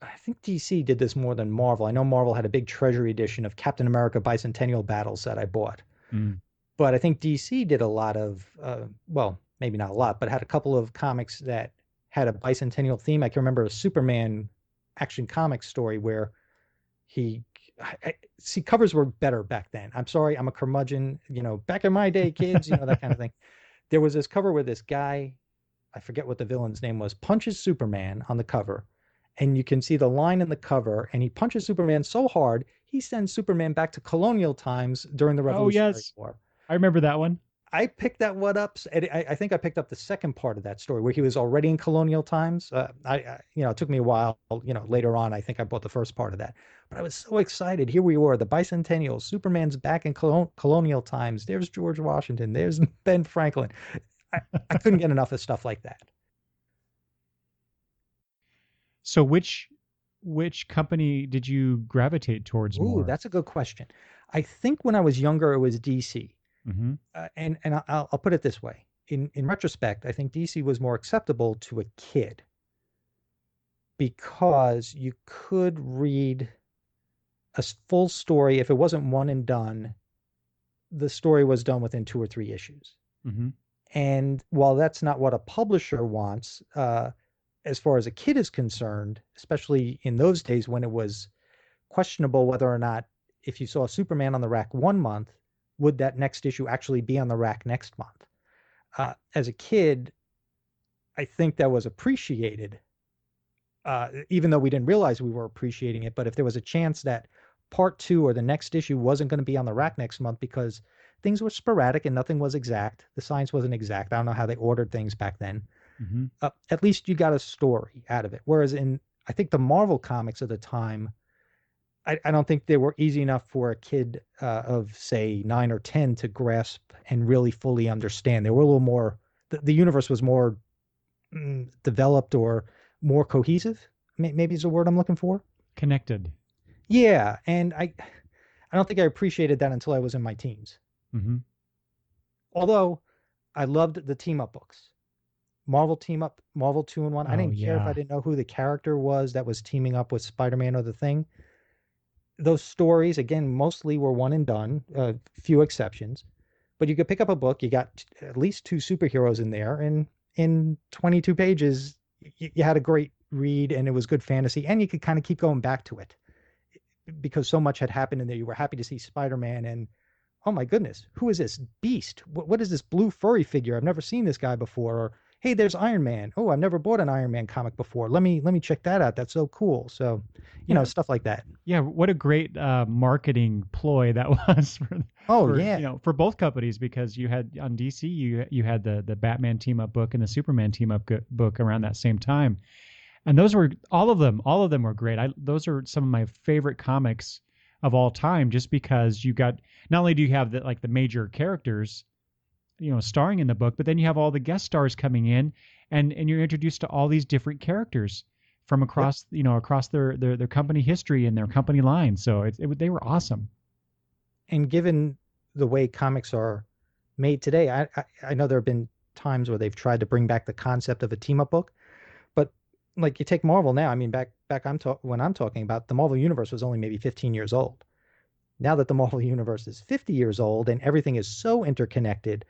I think DC did this more than Marvel. I know Marvel had a big treasury edition of Captain America bicentennial battles that I bought. Mm. But I think DC did a lot of, well, maybe not a lot, but had a couple of comics that had a bicentennial theme. I can remember a Superman Action Comics story where see, covers were better back then. I'm sorry, I'm a curmudgeon, back in my day, kids, that kind of thing. There was this cover where this guy, I forget what the villain's name was, punches Superman on the cover, and you can see the line in the cover, and he punches Superman so hard, he sends Superman back to colonial times during the Revolutionary War. I remember that one. I picked that one up. I think I picked up the second part of that story where he was already in colonial times. It took me a while. Later on, I think I bought the first part of that. But I was so excited. Here we were, the bicentennial. Superman's back in colonial times. There's George Washington. There's Ben Franklin. I couldn't get enough of stuff like that. So which company did you gravitate towards more? Ooh, that's a good question. I think when I was younger, it was DC. Mm-hmm. And I'll put it this way. In retrospect, I think DC was more acceptable to a kid because you could read a full story. If it wasn't one and done, the story was done within 2 or 3 issues. Mm-hmm. And while that's not what a publisher wants, as far as a kid is concerned, especially in those days when it was questionable whether or not if you saw Superman on the rack one month, would that next issue actually be on the rack next month? As a kid, I think that was appreciated, even though we didn't realize we were appreciating it. But if there was a chance that part two or the next issue wasn't going to be on the rack next month because things were sporadic and nothing was exact, the science wasn't exact. I don't know how they ordered things back then. Mm-hmm. At least you got a story out of it. Whereas I think the Marvel comics of the time, I don't think they were easy enough for a kid of, say, 9 or 10 to grasp and really fully understand. They were a little more, the universe was more developed or more cohesive, maybe is the word I'm looking for. Connected. Yeah, and I don't think I appreciated that until I was in my teens. Mm-hmm. Although I loved the team-up books. Marvel team-up, Marvel 2-in-1. I didn't care if I didn't know who the character was that was teaming up with Spider-Man or the Thing. Those stories, again, mostly were one and done, few exceptions. But you could pick up a book, you got at least 2 superheroes in there, and in 22 pages, you had a great read, and it was good fantasy, and you could kind of keep going back to it because so much had happened in there. You were happy to see Spider-Man, and oh my goodness, who is this Beast? What is this blue furry figure? I've never seen this guy before. Or hey, there's Iron Man. Oh, I've never bought an Iron Man comic before. Let me check that out. That's so cool. So, you know, stuff like that. Yeah, what a great marketing ploy that was for both companies, because you had on DC you had the Batman team up book and the Superman team up book around that same time. And those were all of them were great. Those are some of my favorite comics of all time, just because you got, not only do you have the major characters, you know, starring in the book, but then you have all the guest stars coming in, and you're introduced to all these different characters from across, you know, across their company history and their company line. So they were awesome. And given the way comics are made today, I know there have been times where they've tried to bring back the concept of a team up book, but like you take Marvel now. I mean, back when I'm talking about, the Marvel universe was only maybe 15 years old. Now that the Marvel universe is 50 years old and everything is so interconnected,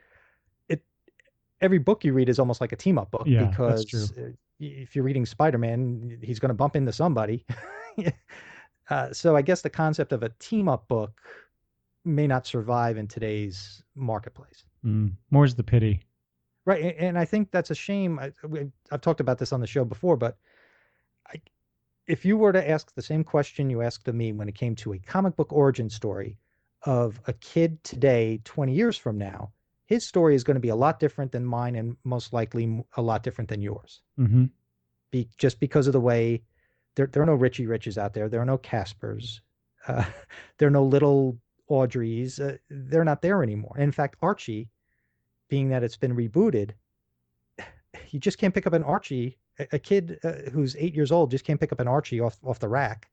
every book you read is almost like a team up book, because that's true. If you're reading Spider-Man, he's going to bump into somebody. So I guess the concept of a team up book may not survive in today's marketplace. More's the pity. Right. And I think that's a shame. I've talked about this on the show before, but if you were to ask the same question you asked of me when it came to a comic book origin story of a kid today, 20 years from now, his story is going to be a lot different than mine, and most likely a lot different than yours. Mm-hmm. Just because of the way there are no Richie Riches out there. There are no Caspers. There are no little Audreys. They're not there anymore. And in fact, Archie, being that it's been rebooted, you just can't pick up an Archie. A kid who's 8 years old just can't pick up an Archie off the rack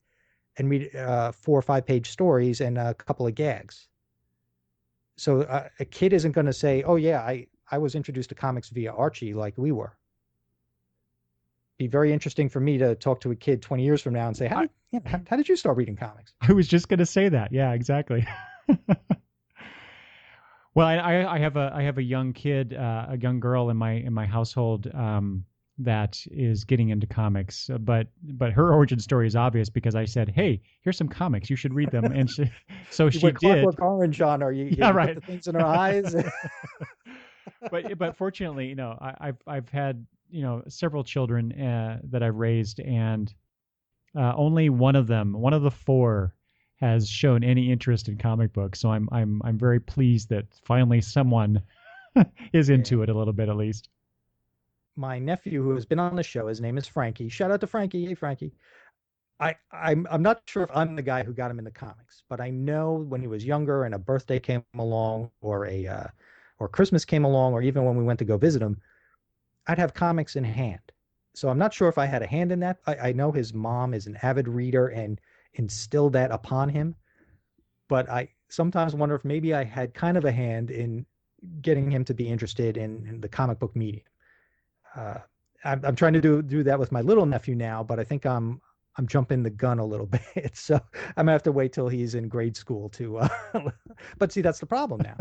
and read 4 or 5 page stories and a couple of gags. So a kid isn't going to say, oh yeah, I was introduced to comics via Archie like we were. Be very interesting for me to talk to a kid 20 years from now and say, how did you start reading comics? I was just going to say that. Yeah, exactly. Well, I have a young kid, a young girl in my household that is getting into comics, but her origin story is obvious because I said, "Hey, here's some comics. You should read them." And so she did. Clockwork Orange on her. You right. Put the things in her eyes. but fortunately, you know, I've had, you know, several children that I've raised, and only one of the 4 has shown any interest in comic books. So I'm very pleased that finally someone is into it a little bit, at least. My nephew, who has been on the show, his name is Frankie. Shout out to Frankie. Hey, Frankie. I'm not sure if I'm the guy who got him into comics, but I know when he was younger and a birthday came along, or or Christmas came along, or even when we went to go visit him, I'd have comics in hand. So I'm not sure if I had a hand in that. I know his mom is an avid reader and instilled that upon him, but I sometimes wonder if maybe I had kind of a hand in getting him to be interested in the comic book medium. I'm trying to do that with my little nephew now, but I think I'm jumping the gun a little bit. So I'm gonna have to wait till he's in grade school to. But see, that's the problem now.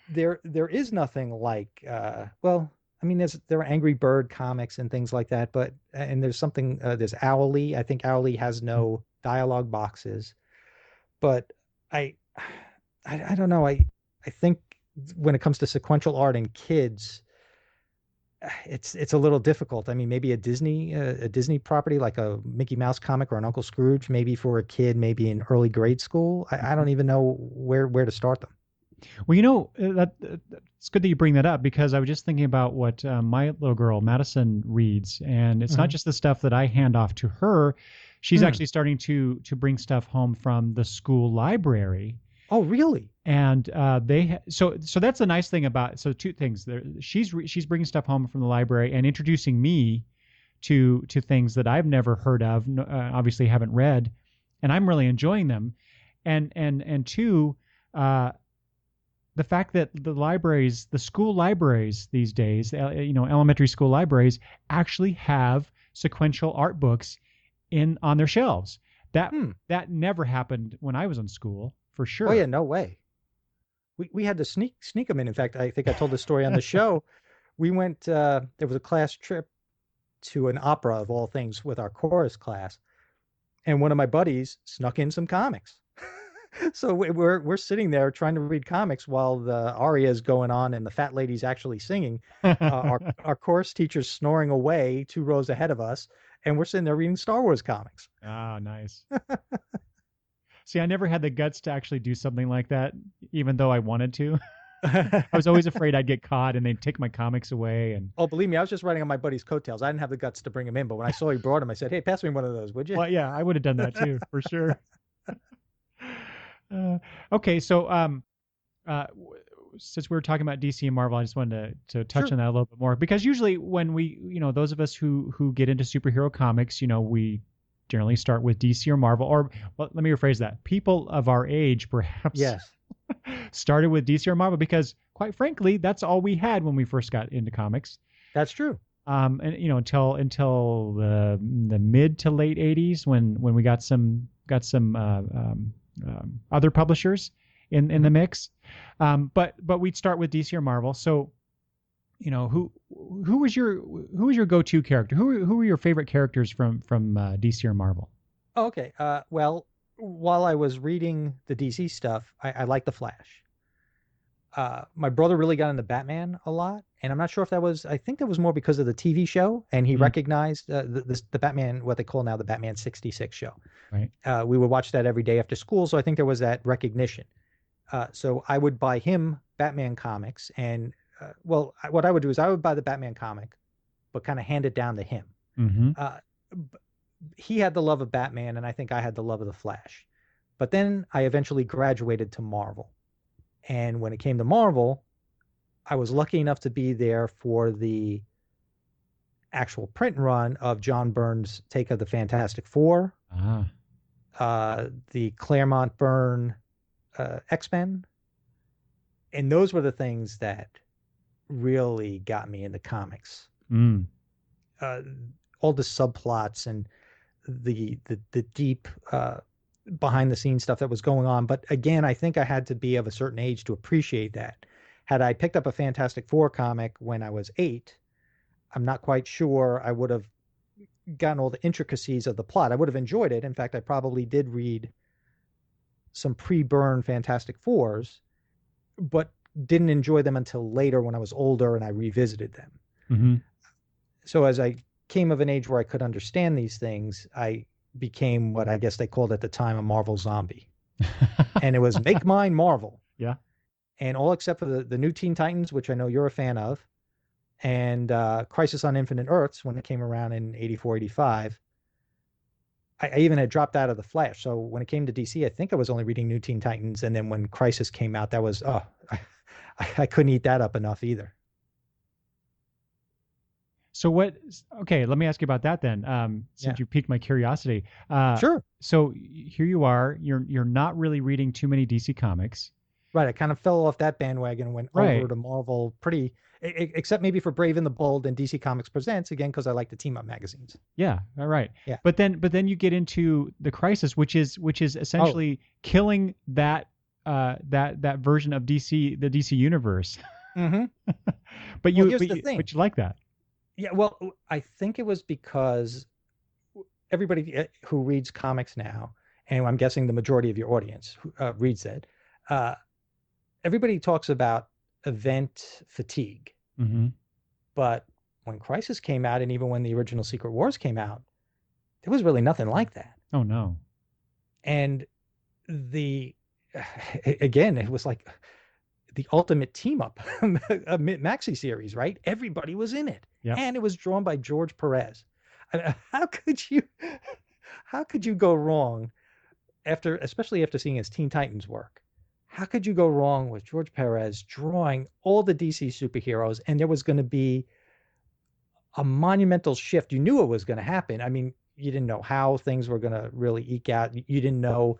There is nothing like. Well, I mean, there are Angry Bird comics and things like that, but and there's something. There's Owly. I think Owly has no dialogue boxes. But I, I don't know. I think when it comes to sequential art in kids, it's a little difficult. I mean, maybe a Disney property like a Mickey Mouse comic or an Uncle Scrooge, maybe for a kid, maybe in early grade school. I don't even know where to start them. Well, it's good that you bring that up because I was just thinking about what my little girl Madison reads, and it's not Hmm. just the stuff that I hand off to her. She's Hmm. actually starting to bring stuff home from the school library, Oh, really? and so that's the nice thing about so two things there. She's bringing stuff home from the library and introducing me to things that I've never heard of, obviously haven't read, and I'm really enjoying them, and two. The fact that the school libraries these days, elementary school libraries actually have sequential art books in on their shelves. That Hmm. that never happened when I was in school, for Oh yeah, sure. no way. We had to sneak them in. In fact, I think I told the story on the show. We went. There was a class trip to an opera of all things with our chorus class, and one of my buddies snuck in some comics. So we're sitting there trying to read comics while the aria is going on and the fat lady's actually singing. Our chorus teacher's snoring away 2 rows ahead of us, and we're sitting there reading Star Wars comics. Ah, nice. See, I never had the guts to actually do something like that, even though I wanted to. I was always afraid I'd get caught and they'd take my comics away. And Oh, believe me, I was just riding on my buddy's coattails. I didn't have the guts to bring him in, but when I saw he brought him, I said, "Hey, pass me one of those, would you?" well, yeah, I would have done that too, for sure. Uh, okay, so since we were talking about DC and Marvel, I just wanted to touch Sure. on that a little bit more because usually when those of us who get into superhero comics, we generally start with DC or Marvel, or well, let me rephrase that. People of our age perhaps Yes, started with DC or Marvel because, quite frankly, that's all we had when we first got into comics. that's true. And until the mid to late '80s when we got some other publishers in the Hmm. mix. But we'd start with DC or Marvel. So who was your go-to character? Who were your favorite characters from DC or Marvel? Okay. Well, while I was reading the DC stuff, I like the Flash. My brother really got into Batman a lot, and I'm not sure if that was. I think that was more because of the TV show, and he Mm, recognized the Batman, what they call now the Batman '66 show. right. We would watch that every day after school, so I think there was that recognition. So I would buy him Batman comics, and well, what I would do is I would buy the Batman comic, but kind of hand it down to him. Mm-hmm. Uh, he had the love of Batman, and I think I had the love of the Flash. But then I eventually graduated to Marvel. And when it came to Marvel, I was lucky enough to be there for the actual print run of John Byrne's take of the Fantastic Four, Ah. the Claremont Byrne X-Men. And those were the things that really got me into comics. Mm. Uh, all the subplots and the deep behind the scenes stuff that was going on. But again, I think I had to be of a certain age to appreciate that. Had I picked up a Fantastic Four comic when I was 8, I'm not quite sure I would have gotten all the intricacies of the plot. I would have enjoyed it. In fact, I probably did read some pre-burn Fantastic Fours, but didn't enjoy them until later when I was older and I revisited them. Mm-hmm. So as I came of an age where I could understand these things, I became what I guess they called at the time a Marvel zombie. And it was make mine Marvel. Yeah. And all except for the new Teen Titans, which I know you're a fan of, and Crisis on Infinite Earths when it came around in 84, 85. I even had dropped out of the Flash. So when it came to DC, I think I was only reading New Teen Titans. And then when Crisis came out, that was, I couldn't eat that up enough either. So what? Okay, let me ask you about that then. Yeah. Since you piqued my curiosity. Sure. So here you are. You're not really reading too many DC comics. Right. I kind of fell off that bandwagon and went Right. over to Marvel pretty, except maybe for Brave and the Bold and DC Comics Presents, again, because I like the team up magazines. Yeah. All right. Yeah. But then you get into the Crisis, which is Oh, essentially killing that version of DC, the DC universe. hmm. but Well, you here's but the you thing. but you like that. Yeah. Well, I think it was because who reads comics now, and I'm guessing the majority of your audience who, reads it, uh, everybody talks about event fatigue. Mm-hmm. But when Crisis came out, and even when the original Secret Wars came out, there was really nothing like that. Oh no. And the again, it was like the ultimate team up maxi series, right? Everybody was in it, Yep. and it was drawn by George Perez. How could you go wrong especially after seeing his Teen Titans work? How could you go wrong with George Perez drawing all the DC superheroes? And there was going to be a monumental shift. You knew it was going to happen. I mean, you didn't know how things were going to really eke out. You didn't know.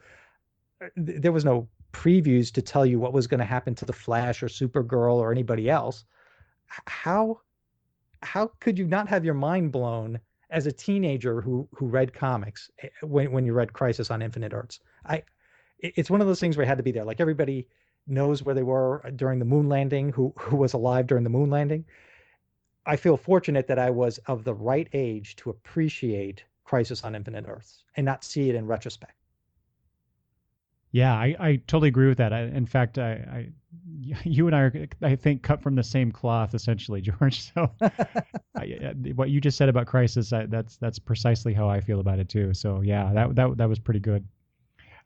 There was no previews to tell you what was going to happen to the Flash or Supergirl or anybody else. How could you not have your mind blown as a teenager who read comics when you read Crisis on Infinite Earths? It's one of those things where I had to be there. Like, everybody knows where they were during the moon landing, who was alive during the moon landing. I feel fortunate that I was of the right age to appreciate Crisis on Infinite Earths and not see it in retrospect. Yeah, I totally agree with that. In fact, you and I are, I think, cut from the same cloth, essentially, George. So what you just said about Crisis, that's precisely how I feel about it too. So yeah, that was pretty good.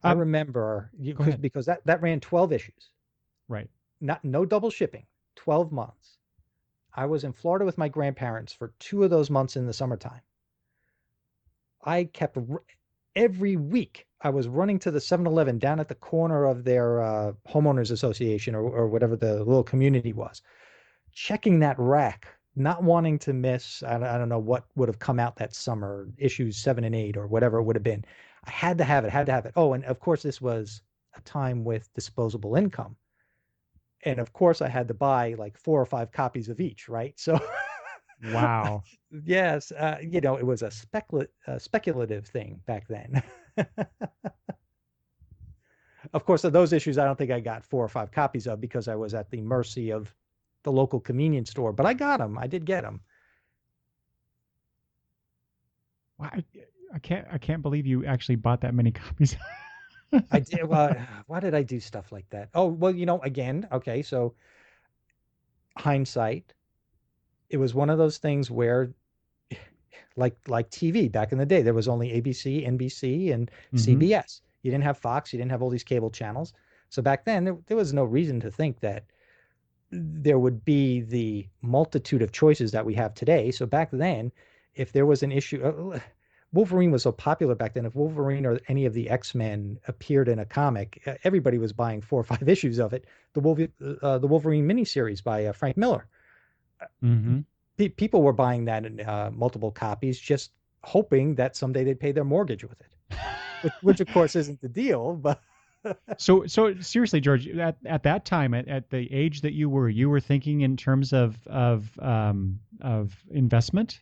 I remember because that ran 12 issues. Right. No double shipping, 12 months. I was in Florida with my grandparents for 2 of those months in the summertime. I kept every week I was running to the 7-Eleven down at the corner of their homeowners association or whatever the little community was, checking that rack, not wanting to miss, I don't know what would have come out that summer, issues 7 and 8 or whatever it would have been. I had to have it. Oh, and of course this was a time with disposable income. And of course I had to buy like 4 or 5 copies of each, right? So wow. Yes, it was a speculative thing back then. Of course, of those issues, I don't think I got 4 or 5 copies of because I was at the mercy of the local convenience store. But I got them. I did get them. Wow, I can't believe you actually bought that many copies. I did. Well, why did I do stuff like that? Oh, well, again, okay, so hindsight, it was one of those things where, like TV back in the day, there was only ABC, NBC, and CBS. You didn't have Fox. You didn't have all these cable channels. So back then, there was no reason to think that there would be the multitude of choices that we have today. So back then, if there was an issue, Wolverine was so popular back then. If Wolverine or any of the X-Men appeared in a comic, everybody was buying 4 or 5 issues of it. The Wolverine miniseries by Frank Miller. People were buying that in multiple copies, just hoping that someday they'd pay their mortgage with it, which of course isn't the deal. But so seriously, George, at that time, at the age that you were thinking in terms of investment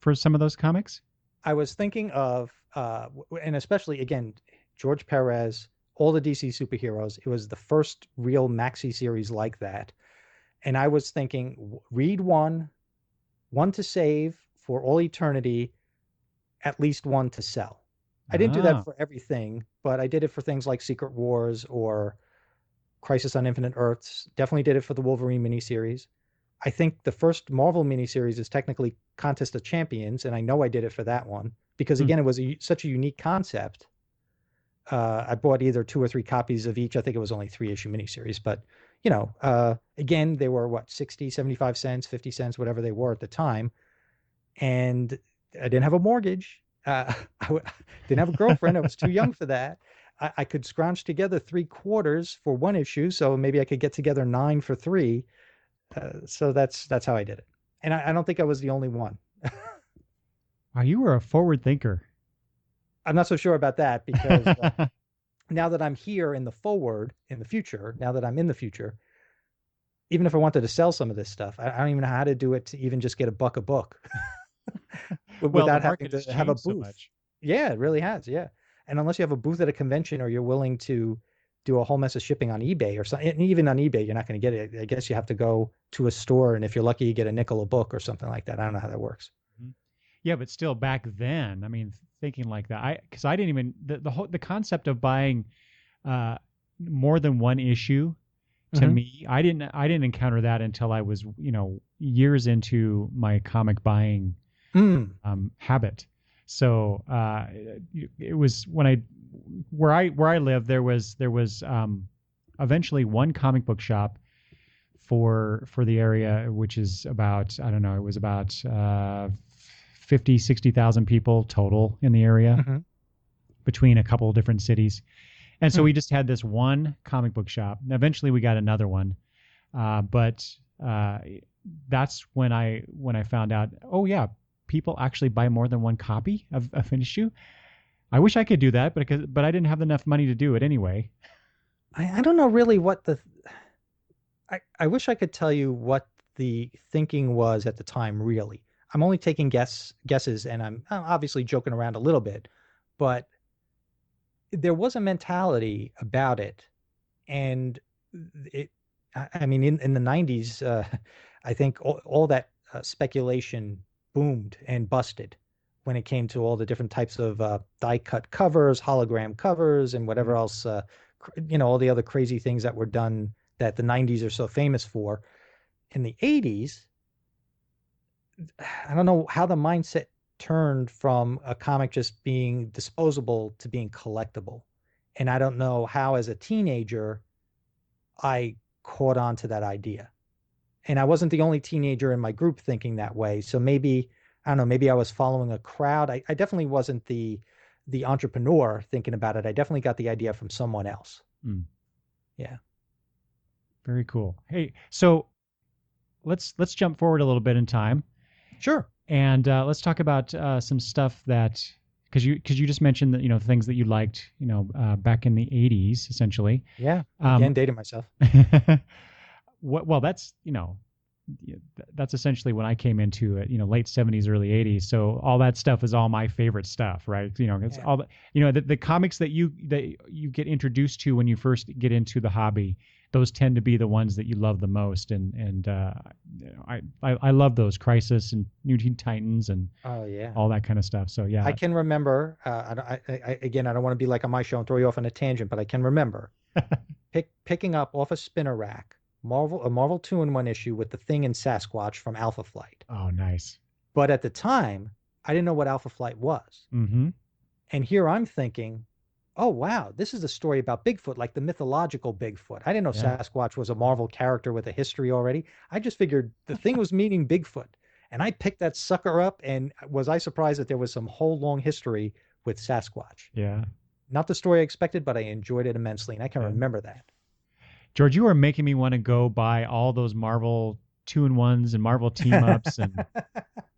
for some of those comics? I was thinking of, and especially, again, George Perez, all the DC superheroes. It was the first real maxi series like that. And I was thinking, read one to save for all eternity, at least one to sell. I didn't do that for everything, but I did it for things like Secret Wars or Crisis on Infinite Earths. Definitely did it for the Wolverine miniseries. I think the first Marvel miniseries is technically Contest of Champions, and I know I did it for that one because, again, it was such a unique concept. I bought either 2 or 3 copies of each. I think it was only 3-issue miniseries, but again, they were 60, 75 cents, 50 cents, whatever they were at the time. And I didn't have a mortgage. I didn't have a girlfriend. I was too young for that. I could scrounge together 3 quarters for 1 issue. So maybe I could get together 9 for 3. So that's how I did it. And I don't think I was the only one. Wow, you were a forward thinker. I'm not so sure about that because now that I'm here in the future, now that I'm in the future, even if I wanted to sell some of this stuff, I don't even know how to do it to even just get $1 a book without having to have a booth. So yeah, it really has. Yeah. And unless you have a booth at a convention or you're willing to do a whole mess of shipping on eBay or something, and even on eBay, you're not going to get it. I guess you have to go to a store, and if you're lucky, you get a nickel a book or something like that. I don't know how that works. Yeah, but still back then, I mean, thinking like that, because I didn't even the concept of buying uh, more than one issue to Hmm. me, I didn't encounter that until I was years into my comic buying Mm. habit. So it was when I where I live there was eventually one comic book shop for the area, which is about I don't know it was about 50,000 60,000 people total in the area Hmm. between a couple of different cities. And so Mm. we just had this one comic book shop. Eventually, we got another one, but uh, that's when I found out. Oh yeah, people actually buy more than one copy of an issue. I wish I could do that, but I didn't have enough money to do it anyway. I don't know really what I wish I could tell you what the thinking was at the time, really. I'm only taking guesses, and I'm obviously joking around a little bit, but there was a mentality about it. And it, I mean, in the 90s, I think all that speculation boomed and busted when it came to all the different types of die cut covers, hologram covers, and whatever else, all the other crazy things that were done that the 90s are so famous for. In the 80s, I don't know how the mindset turned from a comic just being disposable to being collectible. And I don't know how, as a teenager, I caught on to that idea. And I wasn't the only teenager in my group thinking that way. So maybe, I don't know, maybe I was following a crowd. I definitely wasn't the entrepreneur thinking about it. I definitely got the idea from someone else. Mm, Yeah. very cool. Hey, so let's jump forward a little bit in time, Sure. and let's talk about some stuff that because you just mentioned that things that you liked back in the 80s essentially. Yeah. Again, Um, dating myself. well, that's essentially when I came into it, late 70s, early 80s. So all that stuff is all my favorite stuff, right? It's Yeah. all the comics that you get introduced to when you first get into the hobby. Those tend to be the ones that you love the most, and I love those Crisis and New Teen Titans and Oh, yeah. all that kind of stuff. So I yeah, can remember, again, I don't want to be like on my show and throw you off on a tangent, but I can remember picking up off a spinner rack a Marvel 2-in-1 issue with the Thing and Sasquatch from Alpha Flight. oh nice. But at the time, I didn't know what Alpha Flight was. Mm-hmm. And here I'm thinking, oh, wow, this is a story about Bigfoot, like the mythological Bigfoot. I didn't know Yeah. Sasquatch was a Marvel character with a history already. I just figured the thing was meaning Bigfoot. And I picked that sucker up, and was I surprised that there was some whole long history with Sasquatch? Yeah. Not the story I expected, but I enjoyed it immensely, and I can Yeah. remember that. George, you are making me want to go buy all those Marvel 2-in-1s and Marvel team ups and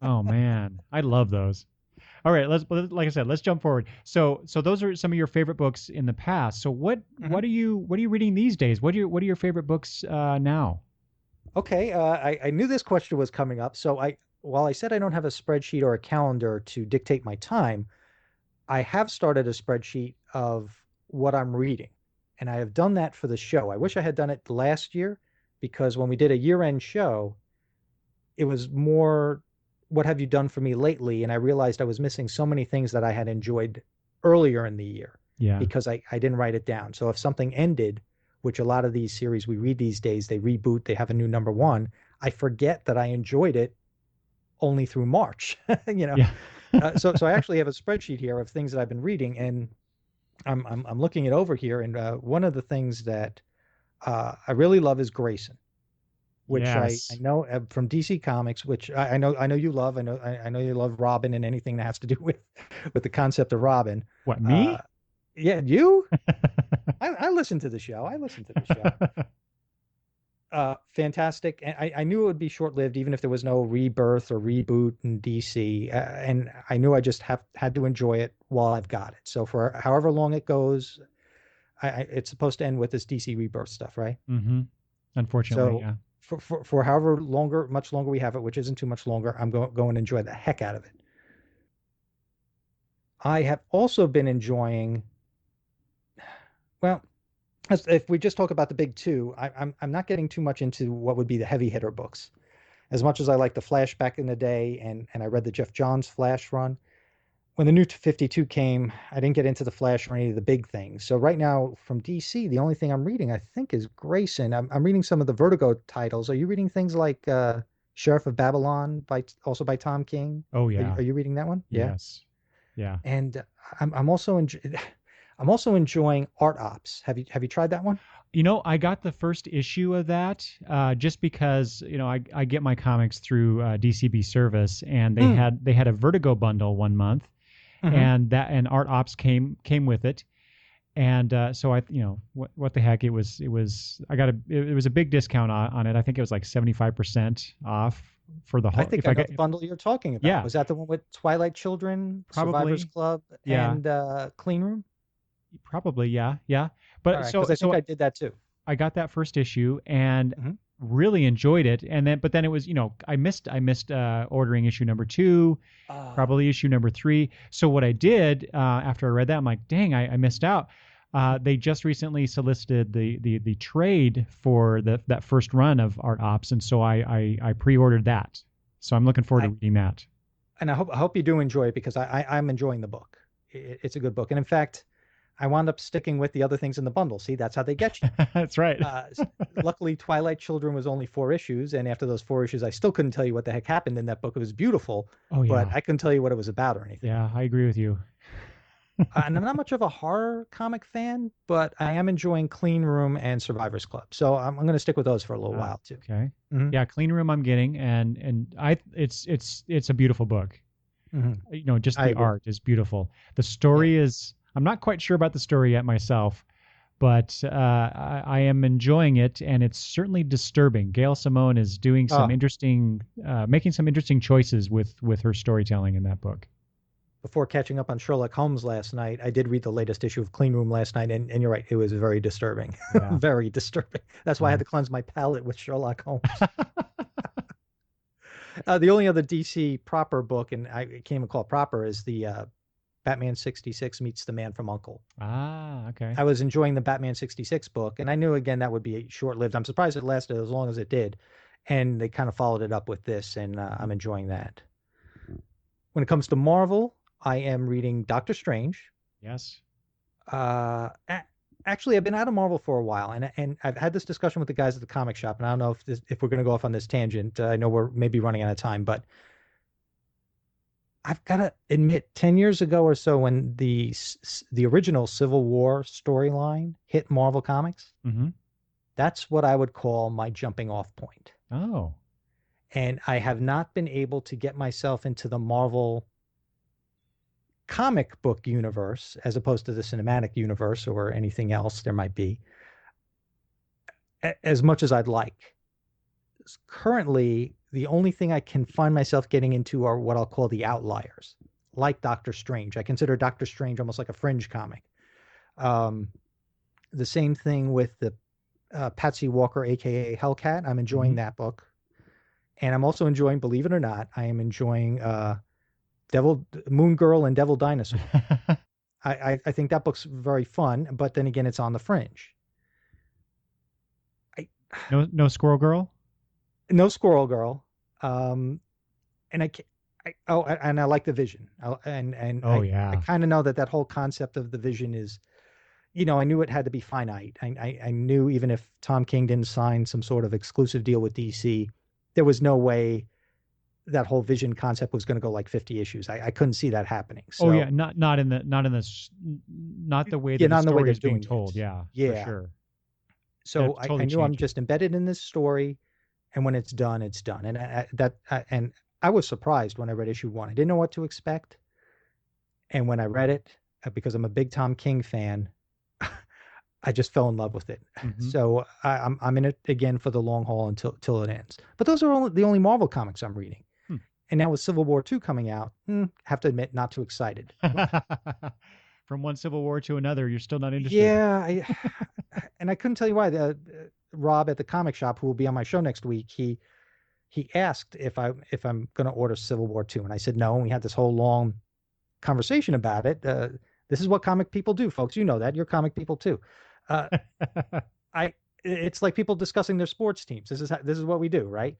oh man, I love those. All right, like I said, let's jump forward. So those are some of your favorite books in the past. So what Mhm. what are you reading these days? What are your favorite books now? Okay, I knew this question was coming up, so while I said I don't have a spreadsheet or a calendar to dictate my time, I have started a spreadsheet of what I'm reading, and I have done that for the show. I wish I had done it last year because when we did a year-end show, it was more, what have you done for me lately? And I realized I was missing so many things that I had enjoyed earlier in the year Yeah. because I didn't write it down. So if something ended, which a lot of these series we read these days, they reboot, they have a new number one, I forget that I enjoyed it only through March, you know. Yeah. So I actually have a spreadsheet here of things that I've been reading, and I'm looking it over here, and one of the things that I really love is Grayson, which I Yes. know from DC Comics, which I know you love. I know you love Robin and anything that has to do with the concept of Robin. What, Uh, me? yeah, you. I listen to the show. I listen to the show. Fantastic. And I knew it would be short-lived, even if there was no rebirth or reboot in DC. And I knew I just had to enjoy it while I've got it. So for however long it goes, it's supposed to end with this DC rebirth stuff, right? Mm-hmm. Unfortunately, So yeah. for however much longer we have it, which isn't too much longer, I'm going to enjoy the heck out of it. I have also been enjoying, well, if we just talk about the big two, I'm not getting too much into what would be the heavy hitter books. as much as I liked the Flash back in the day, and I read the Jeff Johns Flash run, when the new 52 came, I didn't get into the Flash or any of the big things. So right now from DC, the only thing I'm reading, I think, is Grayson. I'm reading some of the Vertigo titles. Are you reading things like Sheriff of Babylon also by Tom King? Oh Are you, yeah. are you reading that one? Yeah. Yes. Yeah. And I'm also I'm also enjoying Art Ops. Have you tried that one? I got the first issue of that just because I get my comics through DCB Service, and Mm. they had a Vertigo bundle one month, Hmm. and Art Ops came with it, and so what the heck, it was I got it was a big discount on it. I think it was like 75% off for the I whole. think If I I know get the bundle you're talking about. Yeah, Was that the one with Twilight Children, Survivors probably. Club, Yeah, and Clean Room? probably. Yeah, yeah. All But right, because I think so I did that too. I got that first issue and Hmm. really enjoyed it. And then it was, I missed ordering issue number 2, Ah. probably issue number 3. So what I did after I read that, I'm like, dang, I missed out. They just recently solicited the trade for that first run of Art Ops, and so I pre-ordered that. So I'm looking forward to I reading that. and I hope you do enjoy it because I'm enjoying the book. It's a good book, and in fact, I wound up sticking with the other things in the bundle. See, that's how they get you. That's right. Luckily, Twilight Children was only 4 issues, and after those 4 issues, I still couldn't tell you what the heck happened in that book. It was beautiful, Oh but yeah, I couldn't tell you what it was about or anything. yeah, I agree with you. And I'm not much of a horror comic fan, but I am enjoying Clean Room and Survivors Club. So I'm going to stick with those for a little while too. Okay. Hmm. Yeah, Clean Room I'm getting, and it's a beautiful book. Hmm. Just I the agree. art is beautiful. The Yeah. story is, I'm not quite sure about the story yet myself, but I am enjoying it, and it's certainly disturbing. Gail Simone is doing some Oh, interesting, making some interesting choices with her storytelling in that book. before catching up on Sherlock Holmes last night, I did read the latest issue of Clean Room last night, and you're right, it was very disturbing. Yeah. Very disturbing. That's why I had Yeah. to cleanse my palate with Sherlock Holmes. The only other DC proper book, and I can't even call it proper, is the Batman 66 meets the Man from Uncle. Ah, okay. I was enjoying the Batman 66 book, and I knew again that would be short lived. I'm surprised it lasted as long as it did. And they kind of followed it up with this, and I'm enjoying that. When it comes to Marvel, I am reading Doctor Strange. Yes. Uh, Actually, I've been out of Marvel for a while, and I've had this discussion with the guys at the comic shop, and I don't know if we're going to go off on this tangent. I know we're maybe running out of time, but I've got to admit, 10 years ago or so, when the original Civil War storyline hit Marvel Comics, Mm-hmm. that's what I would call my jumping off point. Oh. And I have not been able to get myself into the Marvel comic book universe as opposed to the cinematic universe or anything else there might be as much as I'd like. Currently, the only thing I can find myself getting into are what I'll call the outliers, like Doctor Strange. I consider Doctor Strange almost like a fringe comic. Um, the same thing with the Patsy Walker, aka Hellcat. I'm enjoying Mm-hmm. that book, and I'm also enjoying, believe it or not, I am enjoying Devil Moon Girl and Devil Dinosaur. I think that book's very fun, but then again, it's on the fringe. I No Squirrel Girl. No Squirrel Girl, um, and and I like the Vision, and Oh I yeah. kind of know that whole concept of the Vision is, I knew it had to be finite. I knew even if Tom King didn't sign some sort of exclusive deal with DC, there was no way that whole Vision concept was going to go like 50 issues. I couldn't see that happening. Oh yeah. So Not the way yeah, that the not in the way story they're is being doing told. it. Yeah, for Yeah. sure. They're So I totally knew I'm changing. just embedded in this story, and when it's done, it's done. And I was surprised when I read issue 1. I didn't know what to expect, and when I read it, because I'm a big Tom King fan, I just fell in love with it. Mm-hmm. So I'm in it again for the long haul until it ends. But those are the only Marvel comics I'm reading. And now with Civil War 2 coming out, have to admit, not too excited. From one Civil War to another, you're still not interested. Yeah, and I couldn't tell you why. Rob at the comic shop, who will be on my show next week, he asked if I'm going to order Civil War 2, and I said no. And we had this whole long conversation about it. This is what comic people do, folks. You know that. You're comic people too. Uh, I It's like people discussing their sports teams. This is what we do, right?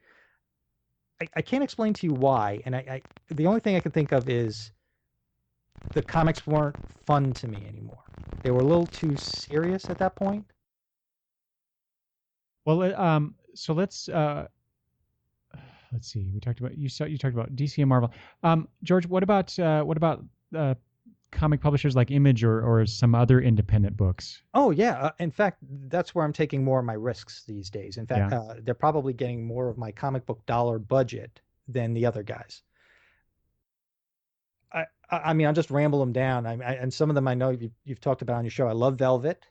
I can't explain to you why, and the only thing I can think of is the comics weren't fun to me anymore. They were a little too serious at that point. Well, so let's see. We talked about you talked about DC and Marvel. George, what about comic publishers like Image or some other independent books? Oh yeah, in fact, that's where I'm taking more of my risks these days. In fact, Yeah. they're probably getting more of my comic book dollar budget than the other guys. I mean, I'll just ramble them down. And some of them I know you've talked about on your show. I love Velvet.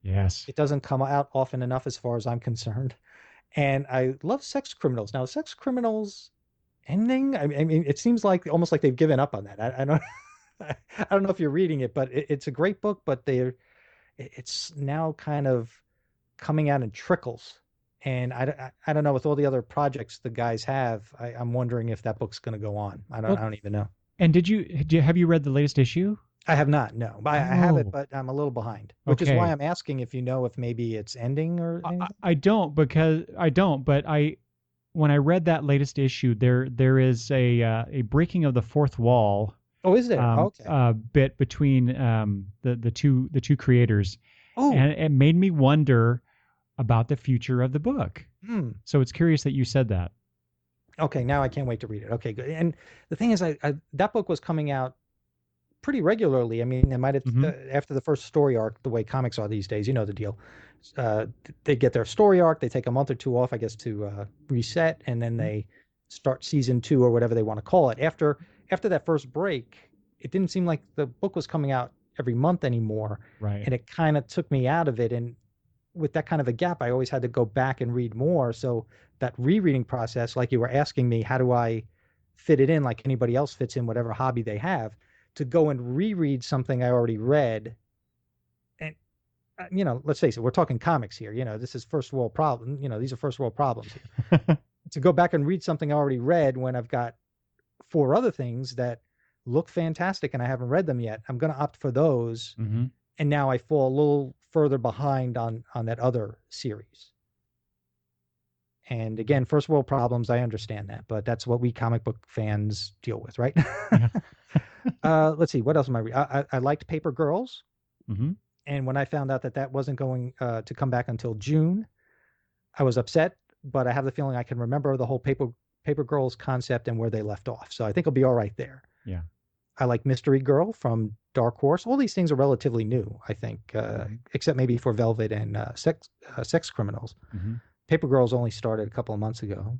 Yes. It doesn't come out often enough as far as I'm concerned. And I love Sex Criminals. Now, Sex Criminals ending, I mean, it seems like almost like they've given up on that. I don't I don't know if you're reading it, but it's a great book, but it's now kind of coming out in trickles. And I don't know, with all the other projects the guys have, I'm wondering if that book's going to go on. I Well, don't even know. and have you read the latest issue? I have not, no. But I have it, Oh, but I'm a little behind, which is why okay. I'm asking if you know if maybe it's ending or anything. I don't, but I when I read that latest issue, there is a breaking of the fourth wall Oh, is there? Okay. bit between the two creators, Oh, and it made me wonder about the future of the book. hmm. So it's curious that you said that. Okay, now I can't wait to read it. Okay, good. And the thing is, I that book was coming out pretty regularly. I mean, it might have Hmm. after the first story arc, the way comics are these days, you know the deal. They get their story arc, they take a month or two off, I guess, to reset, and then they start season two or whatever they want to call it. After that first break, it didn't seem like the book was coming out every month anymore, Right. and it kind of took me out of it. And with that kind of a gap, I always had to go back and read more. So that rereading process, like you were asking me, how do I fit it in like anybody else fits in whatever hobby they have, to go and reread something I already read. And, let's face it, we're talking comics here. This is first world problem. These are first world problems here. To go back and read something I already read when I've got four other things that look fantastic and I haven't read them yet, I'm going to opt for those. Hmm. And now I fall a little further behind on that other series. And again, first world problems, I understand that, but that's what we comic book fans deal with, right? Yeah. Let's see, what else am I reading? I liked Paper Girls, Hmm. and when I found out that wasn't going to come back until June, I was upset. But I have the feeling I can remember the whole Paper Girls concept and where they left off, so I think I'll be all right there. Yeah. I like Mystery Girl from Dark Horse. All these things are relatively new, I think, except maybe for Velvet and Sex Criminals. Hmm. Paper Girls only started a couple of months ago.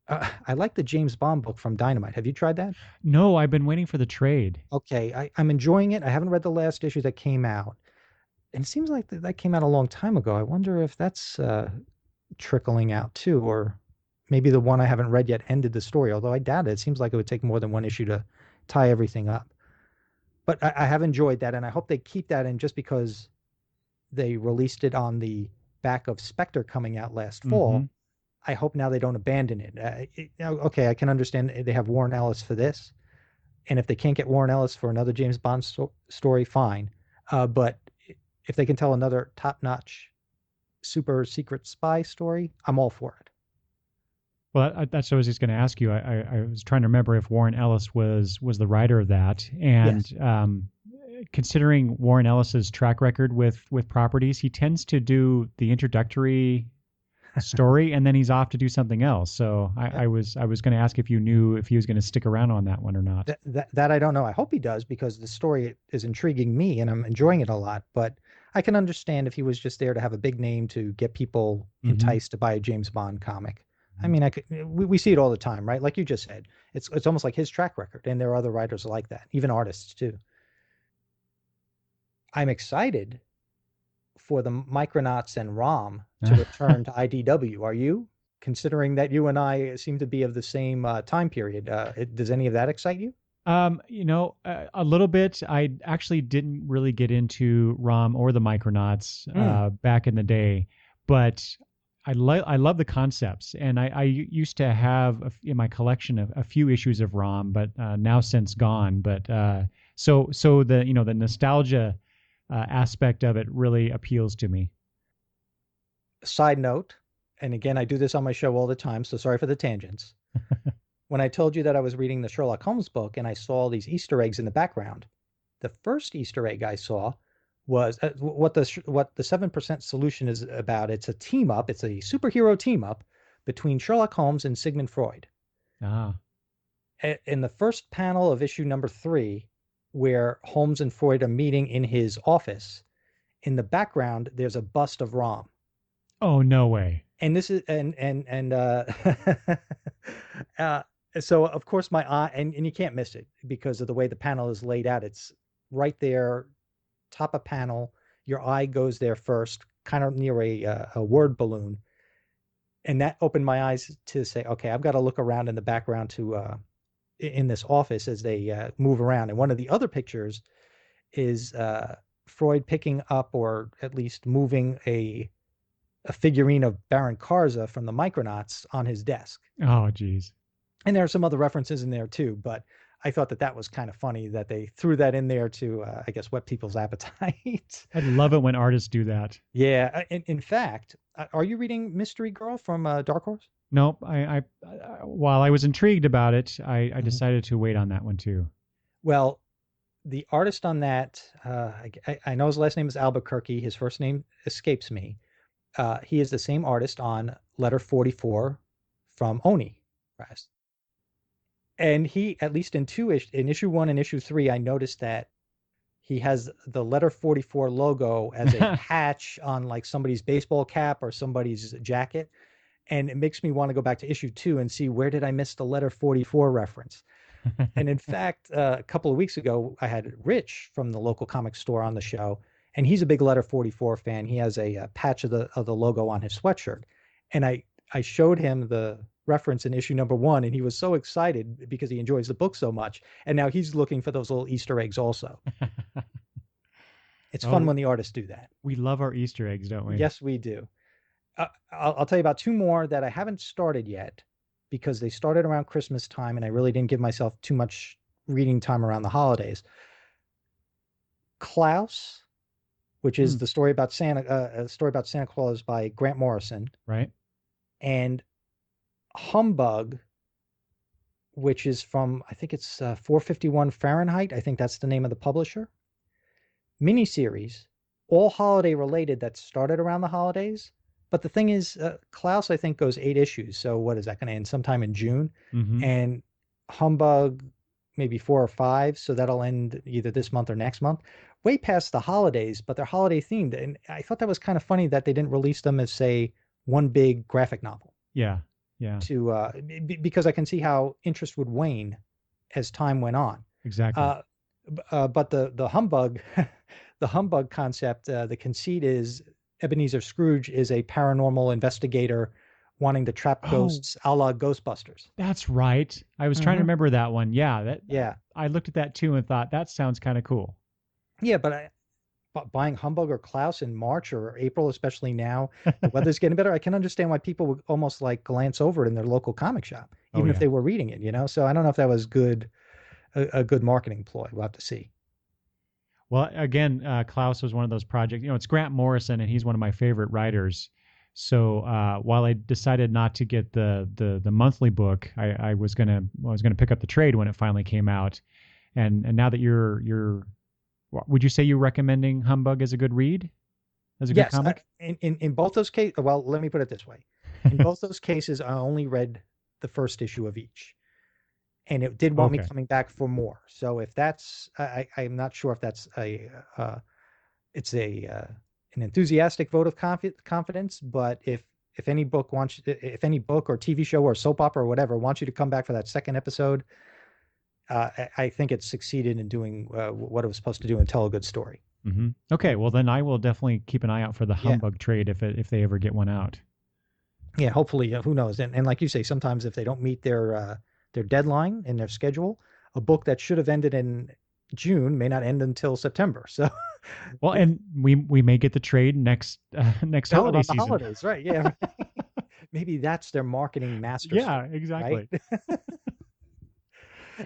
I like the James Bond book from Dynamite. Have you tried that? No, I've been waiting for the trade. Okay, I'm enjoying it. I haven't read the last issue that came out. And it seems like that came out a long time ago. I wonder if that's trickling out too, or maybe the one I haven't read yet ended the story, although I doubt it. It seems like it would take more than one issue to tie everything up. But I have enjoyed that, and I hope they keep that in just because they released it on the back of Spectre coming out last Hmm. fall. I hope now they don't abandon it. Okay, I can understand they have Warren Ellis for this, and if they can't get Warren Ellis for another James Bond story, fine. But if they can tell another top-notch, super secret spy story, I'm all for it. Well, that's what I was just going to ask you. I was trying to remember if Warren Ellis was the writer of that, and Yes. considering Warren Ellis's track record with properties, he tends to do the introductory story, and then he's off to do something else. So I was going to ask if you knew if he was going to stick around on that one or not. That I don't know. I hope he does because the story is intriguing me and I'm enjoying it a lot. But I can understand if he was just there to have a big name to get people Hmm. enticed to buy a James Bond comic. I mean, we see it all the time, right? Like you just said, it's almost like his track record, and there are other writers like that, even artists too. I'm excited for the Micronauts and ROM to return to IDW. Are you? Considering that you and I seem to be of the same time period, does any of that excite you? A little bit. I actually didn't really get into ROM or the Micronauts Hmm. back in the day, but I love the concepts, and I used to have in my collection a few issues of ROM, but now since gone. But so the nostalgia aspect of it really appeals to me. Side note, and again, I do this on my show all the time, so sorry for the tangents. When I told you that I was reading the Sherlock Holmes book and I saw all these Easter eggs in the background, the first Easter egg I saw was what the 7% solution is about. It's a team up. It's a superhero team up between Sherlock Holmes and Sigmund Freud. Ah. In the first panel of issue number 3, where Holmes and Freud are meeting in his office, in the background there's a bust of Rom. Oh, no way. And this is and uh, so of course my eye, and you can't miss it because of the way the panel is laid out. It's right there, top of panel. Your eye goes there first, kind of near a word balloon, and that opened my eyes to say, okay, I've got to look around in the background to in this office as they move around. And one of the other pictures is Freud picking up, or at least moving, a figurine of Baron Karza from the Micronauts on his desk. Oh, geez. And there are some other references in there too, but I thought that was kind of funny that they threw that in there to, I guess, whet people's appetite. I love it when artists do that. Yeah. In fact, are you reading Mystery Girl from Dark Horse? Nope. While I was intrigued about it, I Mhm. decided to wait on that one too. Well, the artist on that, I know his last name is Albuquerque. His first name escapes me. He is the same artist on Letter 44 from Oni Press. And he, at least in issue 1 and issue 3, I noticed that he has the Letter 44 logo as a patch on like somebody's baseball cap or somebody's jacket. And it makes me want to go back to issue 2 and see, where did I miss the Letter 44 reference? And in fact, a couple of weeks ago, I had Rich from the local comic store on the show, and he's a big Letter 44 fan. He has a patch of the logo on his sweatshirt. And I showed him the reference in issue number 1, and he was so excited because he enjoys the book so much. And now he's looking for those little Easter eggs also. It's fun when the artists do that. We love our Easter eggs, don't we? Yes, we do. I'll tell you about 2 more that I haven't started yet because they started around Christmas time, and I really didn't give myself too much reading time around the holidays. Klaus, which is the story about Santa Claus by Grant Morrison, right? And Humbug, which is from, I think it's 451 Fahrenheit. I think that's the name of the publisher. Miniseries, all holiday related, that started around the holidays. But the thing is, Klaus, I think, goes 8 issues. So what is that going to end sometime in June? Mm-hmm. And Humbug, maybe 4 or 5. So that'll end either this month or next month, way past the holidays, but they're holiday themed. And I thought that was kind of funny that they didn't release them as, say, one big graphic novel. Yeah. Yeah. Because I can see how interest would wane as time went on. Exactly. But the Humbug, the Humbug concept, the conceit is Ebenezer Scrooge is a paranormal investigator wanting to trap ghosts, a la Ghostbusters. That's right. I was trying to remember that one. Yeah. I looked at that too and thought that sounds kind of cool. Yeah, but buying Humbug or Klaus in March or April, especially now, the weather's getting better, I can understand why people would almost like glance over it in their local comic shop, even if they were reading it, So I don't know if that was a good marketing ploy. We'll have to see. Well, again, Klaus was one of those projects. It's Grant Morrison, and he's one of my favorite writers. So while I decided not to get the monthly book, I was gonna pick up the trade when it finally came out. And now that you're would you say you're recommending Humbug as a good read, as a good comic? In both those cases, well, let me put it this way: in both those cases, I only read the first issue of each. And it did want me coming back for more. So if that's, I'm not sure if that's an enthusiastic vote of confidence. But if any book or TV show or soap opera or whatever wants you to come back for that second episode, I think it succeeded in doing what it was supposed to do and tell a good story. Mm-hmm. Okay, well then I will definitely keep an eye out for the Humbug trade if they ever get one out. Yeah, hopefully. Who knows? And like you say, sometimes if they don't meet their deadline in their schedule, a book that should have ended in June may not end until September. So, well, and we may get the trade next holiday season. The holidays, right? Yeah, maybe that's their marketing master. Yeah, exactly. Right?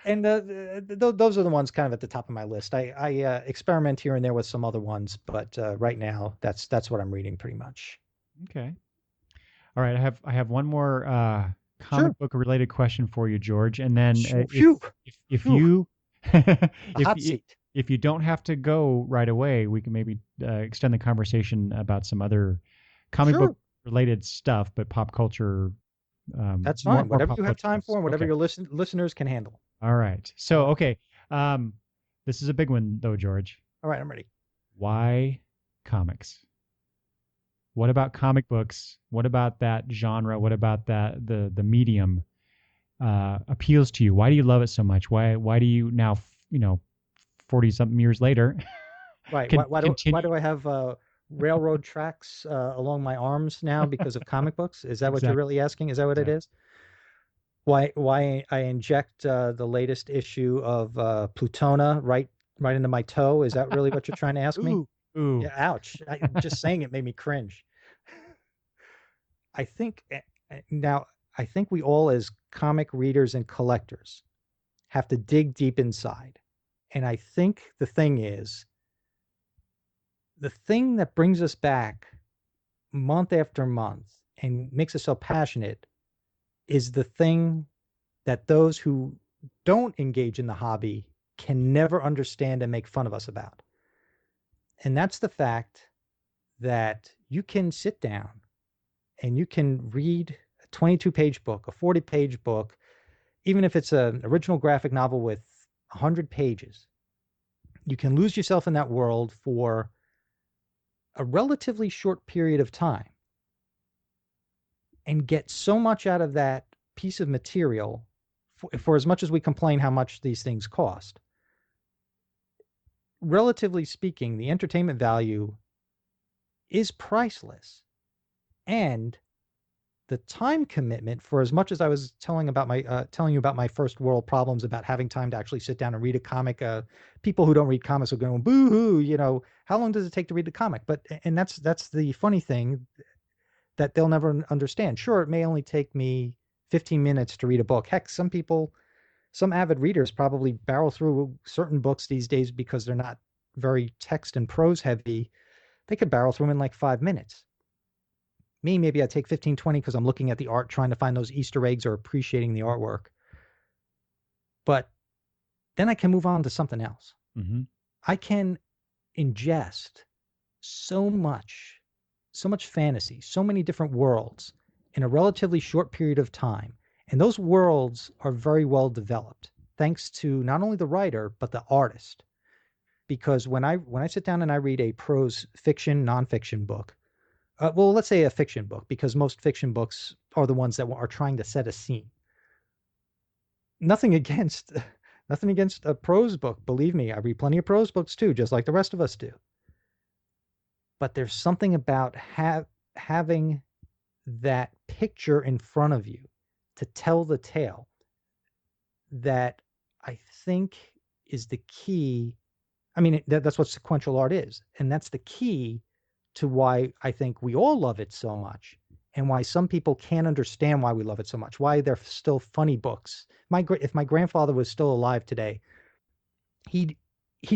And those are the ones kind of at the top of my list. I experiment here and there with some other ones, but right now that's what I'm reading pretty much. Okay. All right, I have one more comic Sure. book related question for you, George. And then Phew. if Phew. you The if hot you seat. if you don't have to go right away, we can maybe extend the conversation about some other comic book Sure. related stuff, but pop culture, That's more fine. Whatever pop you have culture time stuff. for and whatever Okay. your listeners can handle. All right. All So, right. okay. Um, this is a big one though, George. All right, I'm ready. Why comics? What about comic books? What about that genre? What about that the medium appeals to you? Why do you love it so much? Why do you now, 40 something years later Right. can Why continue? do I have railroad tracks along my arms now because of comic books? Is that what you're Exactly. really asking? Is that what it Exactly. is? Why I inject the latest issue of Plutona right into my toe? Is that really what you're trying to ask me? Ooh, ooh. Yeah, ouch. Just saying it made me cringe. I think now I think we all as comic readers and collectors have to dig deep inside. And I think the thing that brings us back month after month and makes us so passionate is the thing that those who don't engage in the hobby can never understand and make fun of us about. And that's the fact that you can sit down and you can read a 22-page book, a 40-page book, even if it's an original graphic novel with 100 pages. You can lose yourself in that world for a relatively short period of time and get so much out of that piece of material for as much as we complain how much these things cost. Relatively speaking, the entertainment value is priceless. And the time commitment, for as much as I was telling you about my first world problems about having time to actually sit down and read a comic, people who don't read comics are going boo hoo, how long does it take to read the comic? But and that's the funny thing that they'll never understand. Sure, it may only take me 15 minutes to read a book. Heck, some avid readers probably barrel through certain books these days because they're not very text and prose heavy. They could barrel through them in like 5 minutes. Me, maybe I take 15, 20 because I'm looking at the art, trying to find those Easter eggs or appreciating the artwork. But then I can move on to something else. Mm-hmm. I can ingest so much, so much fantasy, so many different worlds in a relatively short period of time. And those worlds are very well developed, thanks to not only the writer, but the artist. Because when I sit down and I read a prose fiction, nonfiction book, well, let's say a fiction book, because most fiction books are the ones that are trying to set a scene. Nothing against nothing against a prose book. Believe me, I read plenty of prose books too, just like the rest of us do. But there's something about having that picture in front of you to tell the tale that I think is the key. I mean, that's what sequential art is. And that's the key to why I think we all love it so much and why some people can't understand why we love it so much, why they're still funny books. If my grandfather was still alive today, he'd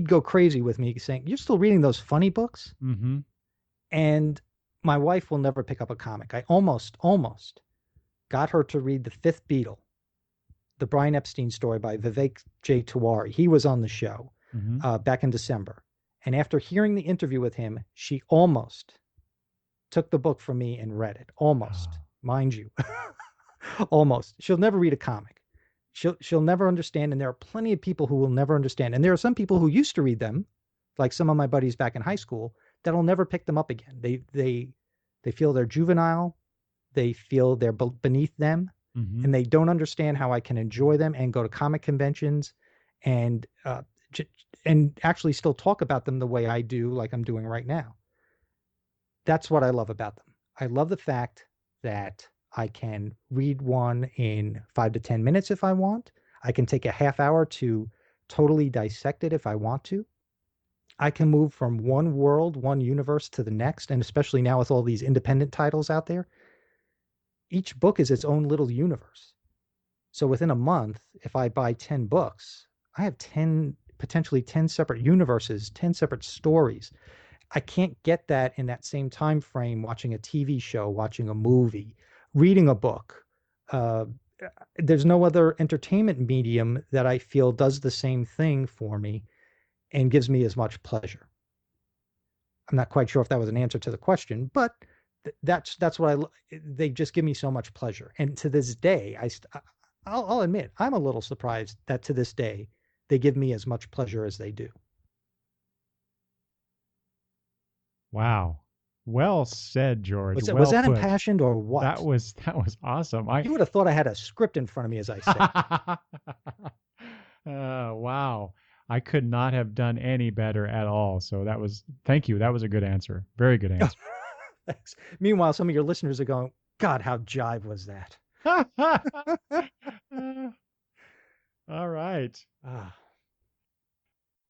go crazy with me saying, "You're still reading those funny books?" Mm-hmm. And my wife will never pick up a comic. I almost got her to read The Fifth Beatle, the Brian Epstein story by Vivek J. Tiwari. He was on the show Mm-hmm. back in December. And after hearing the interview with him, she almost took the book from me and read it. Almost, mind you. Almost. She'll never read a comic. She'll never understand. And there are plenty of people who will never understand. And there are some people who used to read them, like some of my buddies back in high school, that'll never pick them up again. They feel they're juvenile. They feel they're beneath them. Mm-hmm. And they don't understand how I can enjoy them and go to comic conventions and actually still talk about them the way I do, like I'm doing right now. That's what I love about them. I love the fact that I can read one in 5 to 10 minutes if I want. I can take a half hour to totally dissect it if I want to. I can move from one world, one universe to the next, and especially now with all these independent titles out there, each book is its own little universe. So within a month, if I buy 10 books, I have potentially 10 separate universes, 10 separate stories. I can't get that in that same time frame watching a TV show, watching a movie, reading a book, Uh, there's no other entertainment medium that I feel does the same thing for me and gives me as much pleasure. I'm not quite sure if that was an answer to the question, but that's what they just give me so much pleasure. And to this day, I'll admit I'm a little surprised that to this day they give me as much pleasure as they do. Wow. Well said, George. Was Well that put. impassioned or what? That was awesome. You would have thought I had a script in front of me as I said. Wow. I could not have done any better at all. So thank you. That was a good answer. Very good answer. Thanks. Meanwhile, some of your listeners are going, God, how jive was that? All right.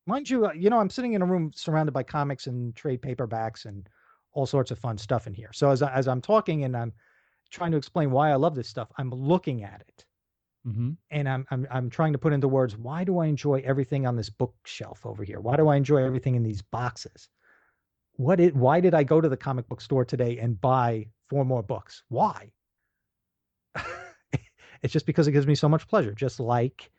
Mind you, I'm sitting in a room surrounded by comics and trade paperbacks and all sorts of fun stuff in here. So as I'm talking and I'm trying to explain why I love this stuff, I'm looking at it. Mm-hmm. And I'm trying to put into words, why do I enjoy everything on this bookshelf over here? Why do I enjoy everything in these boxes? Why did I go to the comic book store today and buy 4 more books? Why? It's just because it gives me so much pleasure. Just like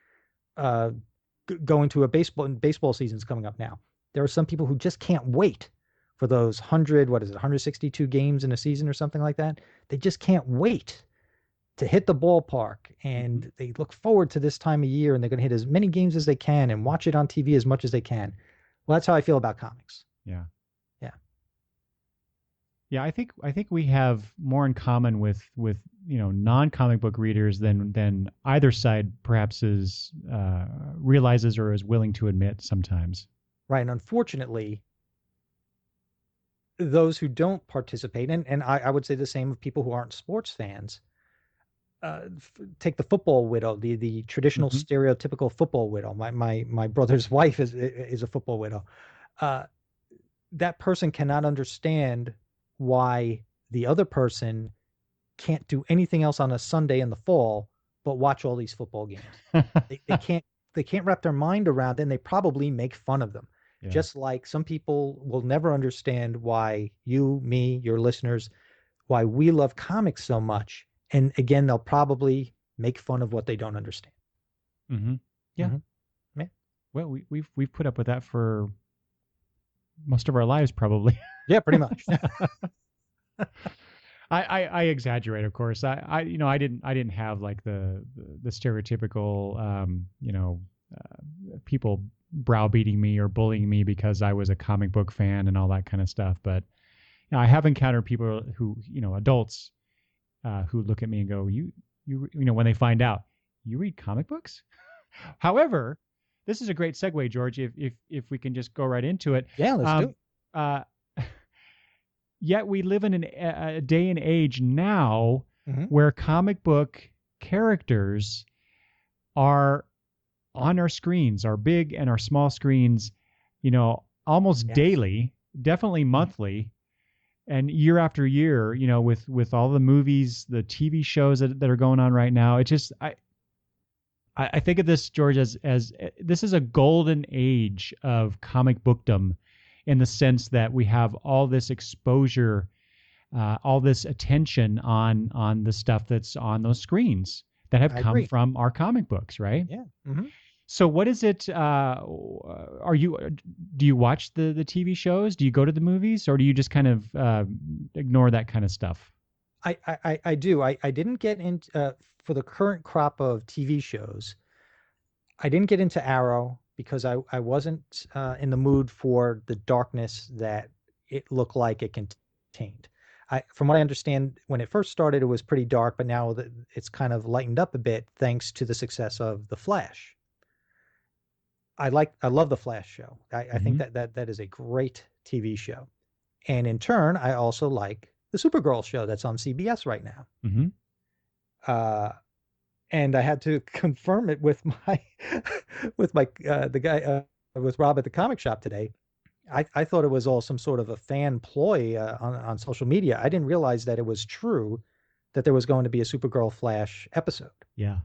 going to baseball season's coming up now. There are some people who just can't wait for those 162 games in a season or something like that. They just can't wait to hit the ballpark, and they look forward to this time of year, and they're going to hit as many games as they can and watch it on TV as much as they can. Well, that's how I feel about comics. Yeah. Yeah. Yeah, I think we have more in common with non-comic book readers than either side perhaps realizes or is willing to admit sometimes. Right. And unfortunately, those who don't participate, and I would say the same of people who aren't sports fans, take the football widow, the traditional stereotypical football widow. My brother's wife is a football widow. That person cannot understand why the other person can't do anything else on a Sunday in the fall but watch all these football games. they can't wrap their mind around it, and they probably make fun of them. Yeah. Just like some people will never understand why you, me, your listeners, why we love comics so much. And again, they'll probably make fun of what they don't understand. Mm-hmm. Yeah. Mm-hmm. Yeah. Well, we've put up with that for most of our lives, probably. Yeah, pretty much. I exaggerate, of course. I didn't have like the stereotypical people browbeating me or bullying me because I was a comic book fan and all that kind of stuff. But I have encountered people who, adults who look at me and go, you when they find out you read comic books. However, this is a great segue, George. If we can just go right into it. Yeah, let's do it. Yet we live in a day and age now where comic book characters are on our screens, our big and our small screens, almost daily, definitely monthly, and year after year, with all the movies, the TV shows that are going on right now. It just, I think of this, George, as this is a golden age of comic bookdom, in the sense that we have all this exposure, all this attention on the stuff that's on those screens that have come from our comic books, right? Yeah. Mm-hmm. So what is it? Do you watch the TV shows? Do you go to the movies, or do you just kind of ignore that kind of stuff? I do. I didn't get into for the current crop of TV shows. I didn't get into Arrow because I wasn't in the mood for the darkness that it looked like it contained. From what I understand, when it first started, it was pretty dark, but now it's kind of lightened up a bit thanks to the success of The Flash. I love The Flash show. I think that is a great TV show. And in turn, I also like the Supergirl show that's on CBS right now. Mm-hmm. And I had to confirm it with the guy with Rob at the comic shop today. I thought it was all some sort of a fan ploy on social media. I didn't realize that it was true that there was going to be a Supergirl Flash episode. Yeah.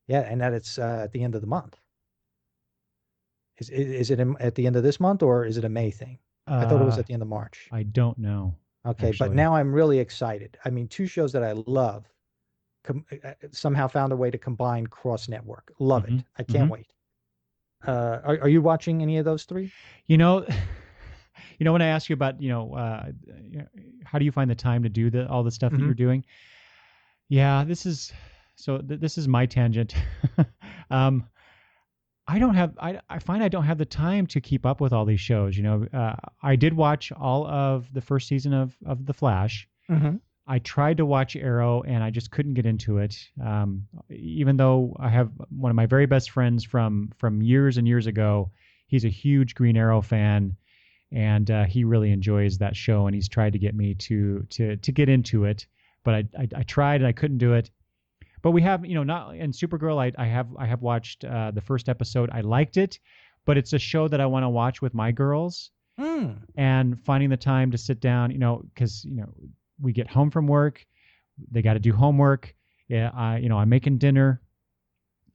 Yeah, and that it's at the end of the month. Is it at the end of this month, or is it a May thing? I thought it was at the end of March. I don't know. Okay, actually. But now I'm really excited. I mean, 2 shows that I love somehow found a way to combine cross network. Love Mm-hmm. it. I can't wait. Are you watching any of those three? You know, when I ask you about, how do you find the time to do all the stuff that Mm-hmm. you're doing? Yeah, this is my tangent. um, I find I don't have the time to keep up with all these shows. I did watch all of the first season of The Flash. Mm-hmm. I tried to watch Arrow and I just couldn't get into it. Even though I have one of my very best friends from years and years ago, he's a huge Green Arrow fan, and he really enjoys that show, and he's tried to get me to get into it, but I tried and I couldn't do it. But we have, not in Supergirl. I have watched the first episode. I liked it, but it's a show that I want to watch with my girls, and finding the time to sit down, because we get home from work, they got to do homework. Yeah, I'm making dinner.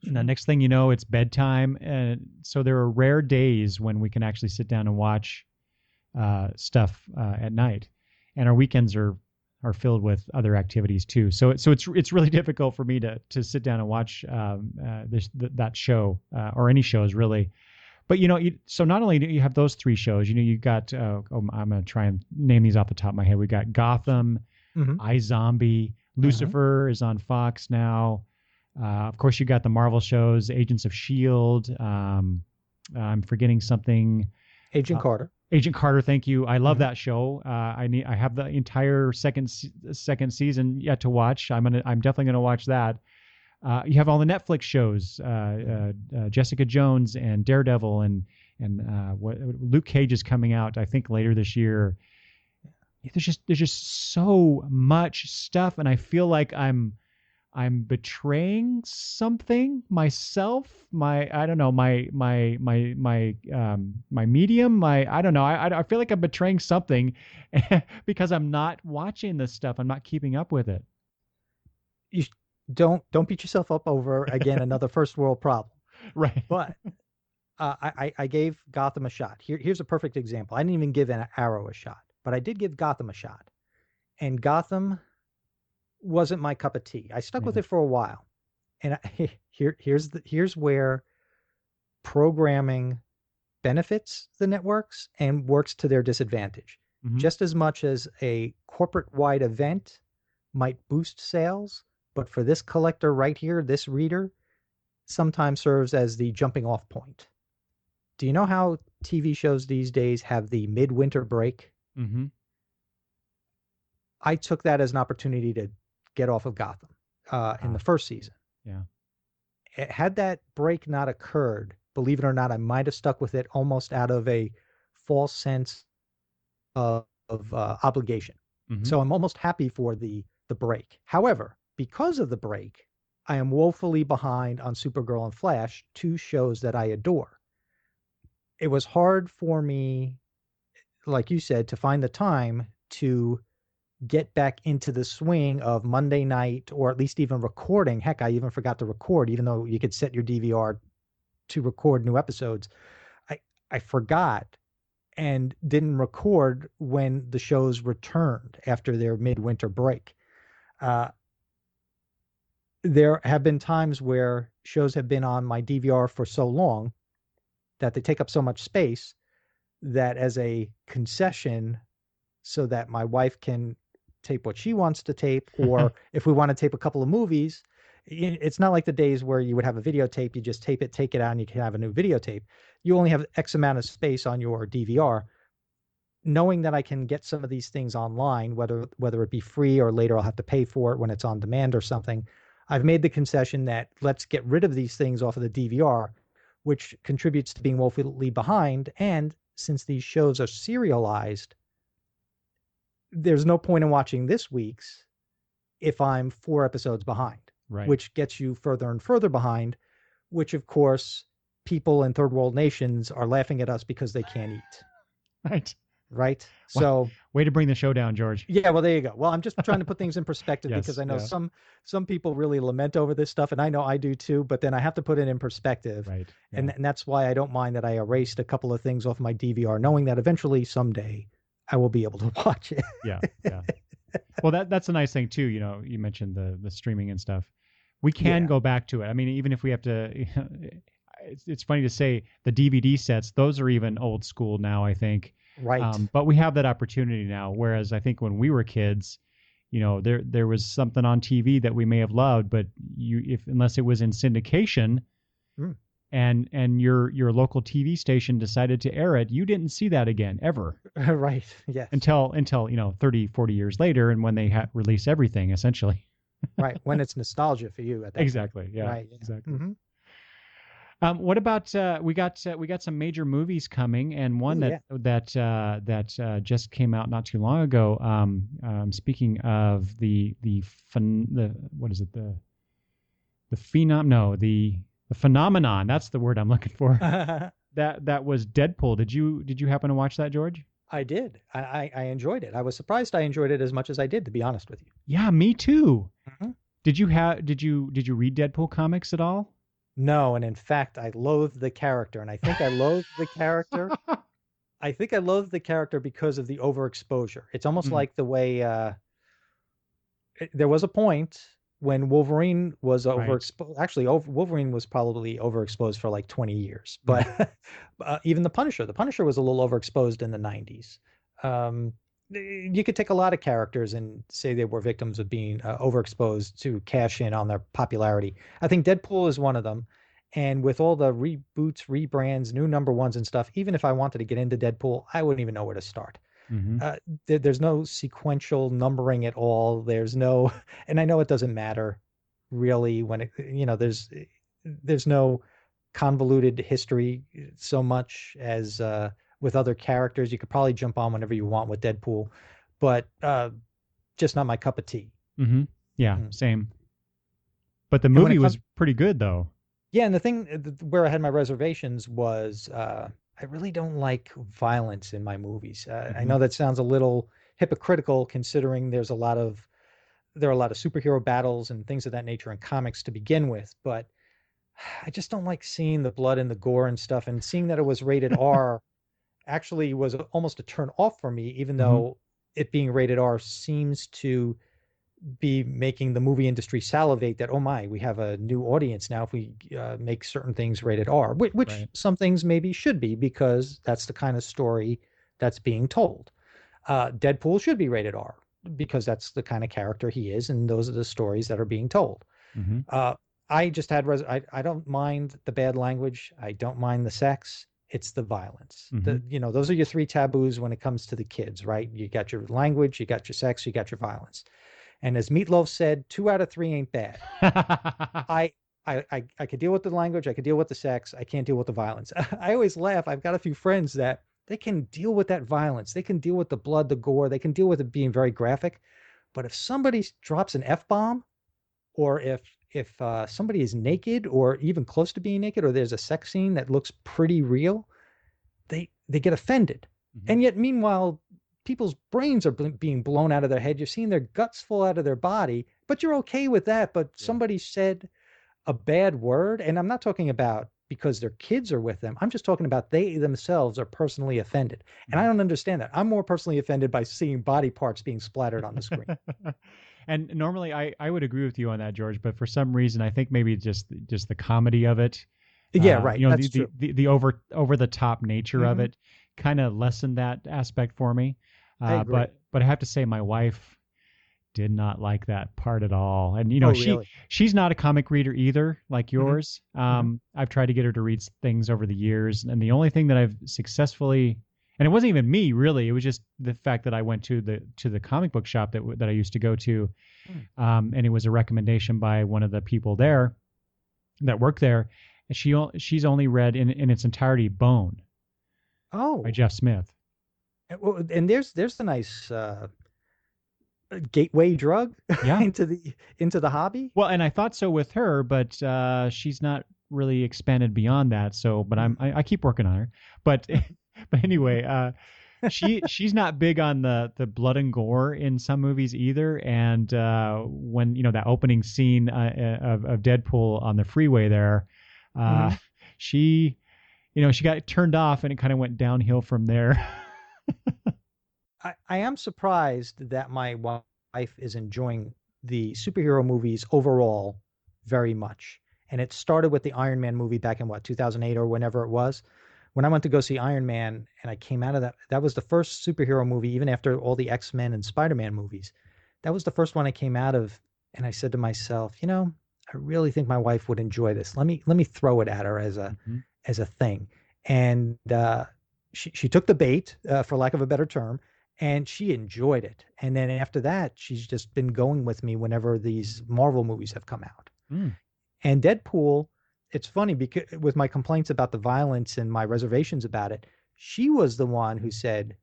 And the next thing you know, it's bedtime, and so there are rare days when we can actually sit down and watch stuff at night, and our weekends are filled with other activities too. So it's really difficult for me to sit down and watch that show or any shows really. But so not only do you have those three shows, you got I'm gonna try and name these off the top of my head. We got Gotham, iZombie, Lucifer is on Fox now. Of course, you got the Marvel shows, Agents of S.H.I.E.L.D. I'm forgetting something. Agent Carter. Agent Carter, thank you. I love that show. I have the entire second season yet to watch. I'm definitely gonna watch that. You have all the Netflix shows, Jessica Jones and Daredevil, and what Luke Cage is coming out, I think, later this year. There's just so much stuff, and I feel like I'm betraying something myself. My medium. I don't know. I feel like I'm betraying something because I'm not watching this stuff. I'm not keeping up with it. You don't beat yourself up over, again, another first world problem. Right. But I gave Gotham a shot. Here's a perfect example. I didn't even give an Arrow a shot, but I did give Gotham a shot. And Gotham wasn't my cup of tea. I stuck with it for a while. And here's where programming benefits the networks and works to their disadvantage. Just as much as a corporate-wide event might boost sales, but for this collector right here, this reader, sometimes serves as the jumping off point. Do you know how TV shows these days have the midwinter break? I took that as an opportunity to get off of Gotham in the first season. Yeah. Had that break not occurred, believe it or not, I might have stuck with it almost out of a false sense of obligation. So I'm almost happy for the break. However, because of the break, I am woefully behind on Supergirl and Flash, two shows that I adore. It was hard for me, like you said, to find the time to get back into the swing of Monday night, or at least even recording. Heck, I even forgot to record, even though you could set your DVR to record new episodes. I forgot and didn't record when the shows returned after their midwinter break. There have been times where shows have been on my DVR for so long that they take up so much space that, as a concession so that my wife can tape what she wants to tape, or if we want to tape a couple of movies, it's not like the days where you would have a videotape, you just tape it, take it out, and you can have a new videotape. You only have X amount of space on your DVR. Knowing that I can get some of these things online, whether it be free or later I'll have to pay for it when it's on demand or something, I've made the concession that let's get rid of these things off of the DVR, which contributes to being woefully behind. And since these shows are serialized, there's no point in watching this week's if I'm 4 episodes behind, right, which gets you further and further behind, which of course people in third world nations are laughing at us because they can't eat. Right. So way to bring the show down, George. Yeah, well, there you go. Well, I'm just trying to put things in perspective Yes, because I know yeah. some people really lament over this stuff, and I know I do too, but then I have to put it in perspective. Right. Yeah. And that's why I don't mind that I erased a couple of things off my DVR, knowing that eventually someday I will be able to watch it. Yeah. Well, that's a nice thing too. You mentioned the streaming and stuff. We can Yeah, go back to it. I mean, even if we have to, it's funny to say the DVD sets; those are even old school now, I think. right. But we have that opportunity now. Whereas I think when we were kids, there was something on TV that we may have loved, but if unless it was in syndication Mm. and your local TV station decided to air it, you didn't see that again ever Right. Yes. until 30, 40 years later, and when they release everything essentially. Right. When it's nostalgia for you at that point. Exactly. Yeah. Right. Yeah. Exactly. Hmm. What about we got some major movies coming, and one Oh, yeah. that just came out not too long ago. Speaking of the what is it, the phenom no the phenomenon, that's the word I'm looking for. That was Deadpool. Did you happen to watch that, George? I did. I enjoyed it. I was surprised I enjoyed it as much as I did, to be honest with you. Yeah, me too. Mhm. Did you read Deadpool comics at all? No, and in fact, I loathe the character, and I think I loathe the character. I think I loathe the character because of the overexposure. It's almost Mm, like the way there was a point when Wolverine was right. overexposed. Actually, Wolverine was probably overexposed for like 20 years, Mm, but even the Punisher was a little overexposed in the 90s. Um, you could take a lot of characters and say they were victims of being overexposed to cash in on their popularity. I think Deadpool is one of them. And with all the reboots, rebrands, new number ones and stuff, even if I wanted to get into Deadpool, I wouldn't even know where to start. mm-hmm. uh, there's no sequential numbering at all. There's no, and I know it doesn't matter really when there's no convoluted history so much as with other characters. You could probably jump on whenever you want with Deadpool, but just not my cup of tea. Mm-hmm. Yeah, Mm. same. But the And when movie it was comes, pretty good though. yeah, and the thing where I had my reservations was I really don't like violence in my movies. I Mm-hmm. know that sounds a little hypocritical considering there are a lot of superhero battles and things of that nature in comics to begin with, but I just don't like seeing the blood and the gore and stuff. And seeing that it was rated R actually was almost a turn off for me, even Mm-hmm. though it being rated R seems to be making the movie industry salivate that, oh my, we have a new audience now if we make certain things rated R, which Right. some things maybe should be because that's the kind of story that's being told. Deadpool should be rated R because that's the kind of character he is, and those are the stories that are being told. Mm-hmm. Uh, I just had I don't mind the bad language. I don't mind the sex. It's the violence. Mm-hmm. Those are your three taboos when it comes to the kids, right? You got your language, you got your sex, you got your violence. And as Meatloaf said, 2 out of 3 ain't bad. I I could deal with the language, I could deal with the sex, I can't deal with the violence. I always laugh. I've got a few friends that they can deal with that violence. They can deal with the blood, the gore, they can deal with it being very graphic. But if somebody drops an F-bomb, or if somebody is naked or even close to being naked, or there's a sex scene that looks pretty real, they get offended. Mm-hmm. And yet meanwhile, people's brains are being blown out of their head. You're seeing their guts fall out of their body, but you're okay with that. But Yeah. somebody said a bad word, and I'm not talking about because their kids are with them. I'm just talking about they themselves are personally offended. And I don't understand that. I'm more personally offended by seeing body parts being splattered on the screen. And normally I would agree with you on that, George, but for some reason I think maybe just the comedy of it, Yeah, right. the, That's the true. the the over the top nature of Hmm. it kind of lessened that aspect for me. I agree. But I have to say my wife did not like that part at all. And Oh, she really? she's not a comic reader either, like Hmm. yours. Hmm. I've tried to get her to read things over the years, and the only thing that I've successfully, and it wasn't even me really, it was just the fact that I went to the comic book shop that I used to go to, and it was a recommendation by one of the people there that worked there, and she's only read in its entirety Bone by Oh, Jeff Smith. and there's the nice gateway drug Yeah. into the hobby. Well, and I thought so with her, but she's not really expanded beyond that. So, but Mm. I keep working on her. But but anyway, she's not big on the blood and gore in some movies either. And when that opening scene of Deadpool on the freeway there, uh, Mhm. she she got turned off, and it kind of went downhill from there. I am surprised that my wife is enjoying the superhero movies overall very much. And it started with the Iron Man movie back in 2008 or whenever it was. When I went to go see Iron Man and I came out of that was the first superhero movie, even after all the X-Men and Spider-Man movies. That was the first one I came out of. And I said to myself, I really think my wife would enjoy this. Let me throw it at her as a thing. And she took the bait, for lack of a better term, and she enjoyed it. And then after that, she's just been going with me whenever these Marvel movies have come out. Mm. And Deadpool, it's funny because with my complaints about the violence and my reservations about it, she was the one who said,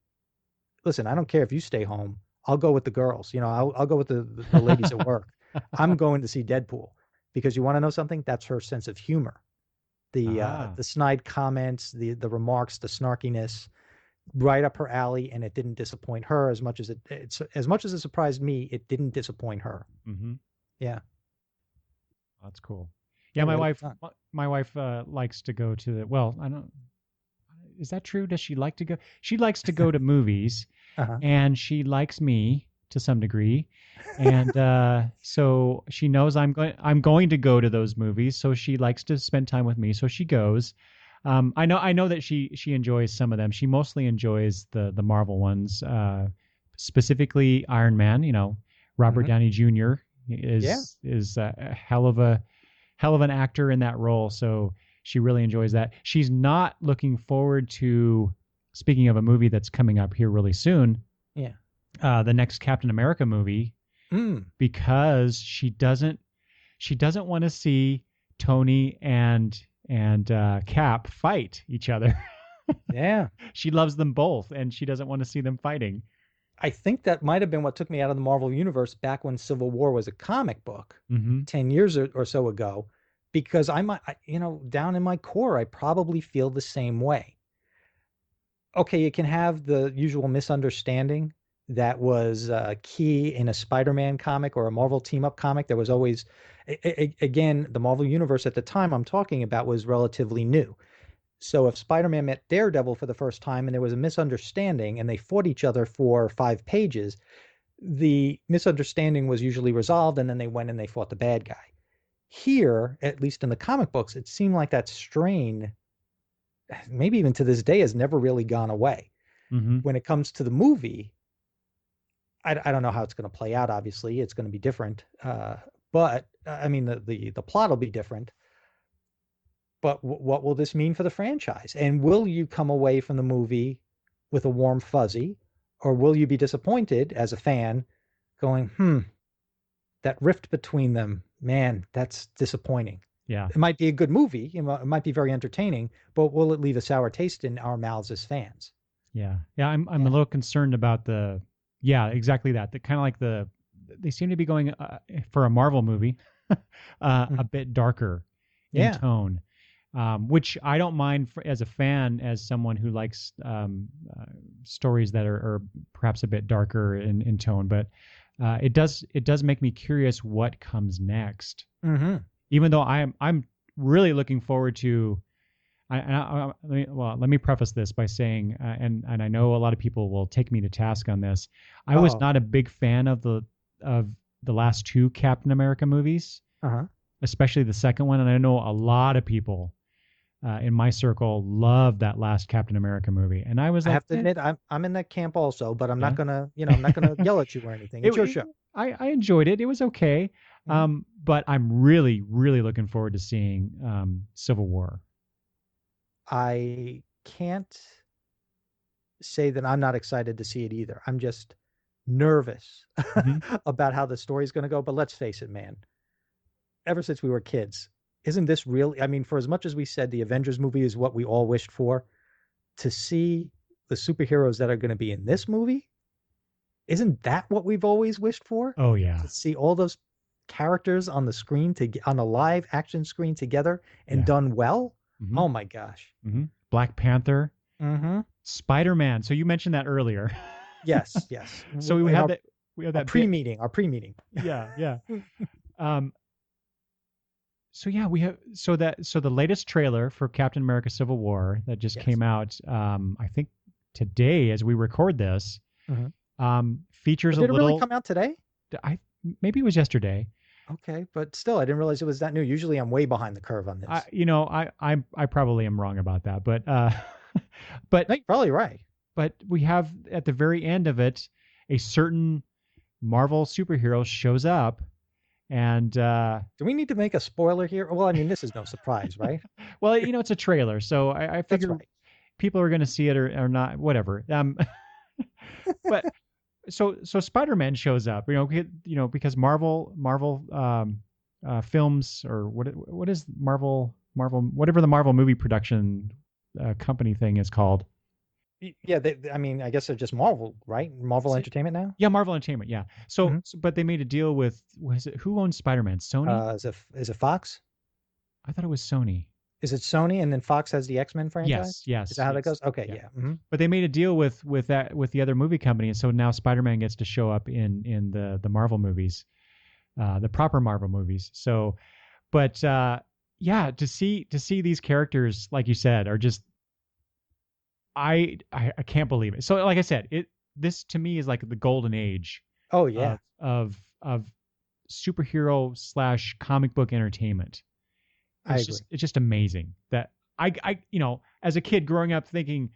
"Listen, I don't care if you stay home. I'll go with the girls. I'll go with the ladies at work. I'm going to see Deadpool because you want to know something? That's her sense of humor. The snide comments, the remarks, the snarkiness, right up her alley, and it didn't disappoint her as much as it surprised me. It didn't disappoint her. Mm-hmm. Yeah, that's cool. Yeah, my wife likes to go to the. Well, I don't. Is that true? Does she like to go? She likes to go to movies, and she likes me to some degree, and so she knows I'm going to go to those movies. So she likes to spend time with me. So she goes. I know that she enjoys some of them. She mostly enjoys the Marvel ones, specifically Iron Man. Robert Downey Jr. is a hell of an actor in that role. So she really enjoys that. She's not looking forward to, speaking of a movie that's coming up here really soon. Yeah. The next Captain America movie, because she doesn't want to see Tony and Cap fight each other. Yeah. She loves them both and she doesn't want to see them fighting. I think that might have been what took me out of the Marvel Universe back when Civil War was a comic book 10 years or so ago, because down in my core, I probably feel the same way. Okay, you can have the usual misunderstanding that was key in a Spider-Man comic or a Marvel team-up comic. There was always, again, the Marvel Universe at the time I'm talking about was relatively new. So if Spider-Man met Daredevil for the first time and there was a misunderstanding and they fought each other for 5 pages, the misunderstanding was usually resolved and then they went and they fought the bad guy. Here, at least in the comic books, it seemed like that strain, maybe even to this day, has never really gone away. When it comes to the movie, I don't know how it's going to play out. Obviously, it's going to be different. But I mean, the plot will be different. But what will this mean for the franchise? And will you come away from the movie with a warm fuzzy, or will you be disappointed as a fan going, that rift between them, man, that's disappointing. Yeah. It might be a good movie. It might be very entertaining, but will it leave a sour taste in our mouths as fans? Yeah. Yeah. I'm a little concerned about exactly that. The kind of like they seem to be going for a Marvel movie, a bit darker in tone. Which I don't mind as a fan, as someone who likes stories that are perhaps a bit darker in tone. But it does make me curious what comes next. Even though I'm really looking forward to. Let me preface this by saying, and I know a lot of people will take me to task on this. I was not a big fan of the last 2 Captain America movies, especially the second one, and I know a lot of people in my circle love that last Captain America movie, and I was. I have to admit, I'm in that camp also, but I'm not gonna yell at you or anything. It's your show. I enjoyed it. It was okay, but I'm really, really looking forward to seeing Civil War. I can't say that I'm not excited to see it either. I'm just nervous about how the story's going to go. But let's face it, man. Ever since we were kids, isn't this really? I mean, for as much as we said the Avengers movie is what we all wished for, to see the superheroes that are going to be in this movie, isn't that what we've always wished for? Oh yeah. To see all those characters on the screen on a live action screen together and done well. Oh my gosh. Black Panther. Spider-Man. So you mentioned that earlier. Yes. So we have that pre-meeting. Our pre-meeting. Yeah. So yeah, we have the latest trailer for Captain America: Civil War that just came out. I think today, as we record this, features Did it really come out today? I maybe it was yesterday. Okay, but still, I didn't realize it was that new. Usually, I'm way behind the curve on this. I probably am wrong about that, but but No, you're probably right. but we have at the very end of it a certain Marvel superhero shows up, and Do we need to make a spoiler here? Well, I mean, this is no surprise, right? well, it's a trailer, so I That's figure right. people are going to see it or not, whatever. But so Spider-Man shows up, because Marvel films, or what is Marvel whatever the Marvel movie production company thing is called. Yeah, I mean, I guess they're just Marvel, right? Marvel Is it? Entertainment now. Yeah, Marvel Entertainment. Yeah. So, Hmm. but they made a deal with, who owns Spider-Man? Sony? Is it Fox? I thought it was Sony. Is it Sony and then Fox has the X-Men franchise? Yes, Is yes, that how that yes. goes? Okay, Yeah. yeah. Hmm. But they made a deal with the other movie company, and so now Spider-Man gets to show up in the Marvel movies, the proper Marvel movies. So, but yeah, to see these characters, like you said, are just I can't believe it. So, like I said, this to me is like the golden age Oh yeah, of superhero slash comic book entertainment. I agree. It's just amazing that I as a kid growing up thinking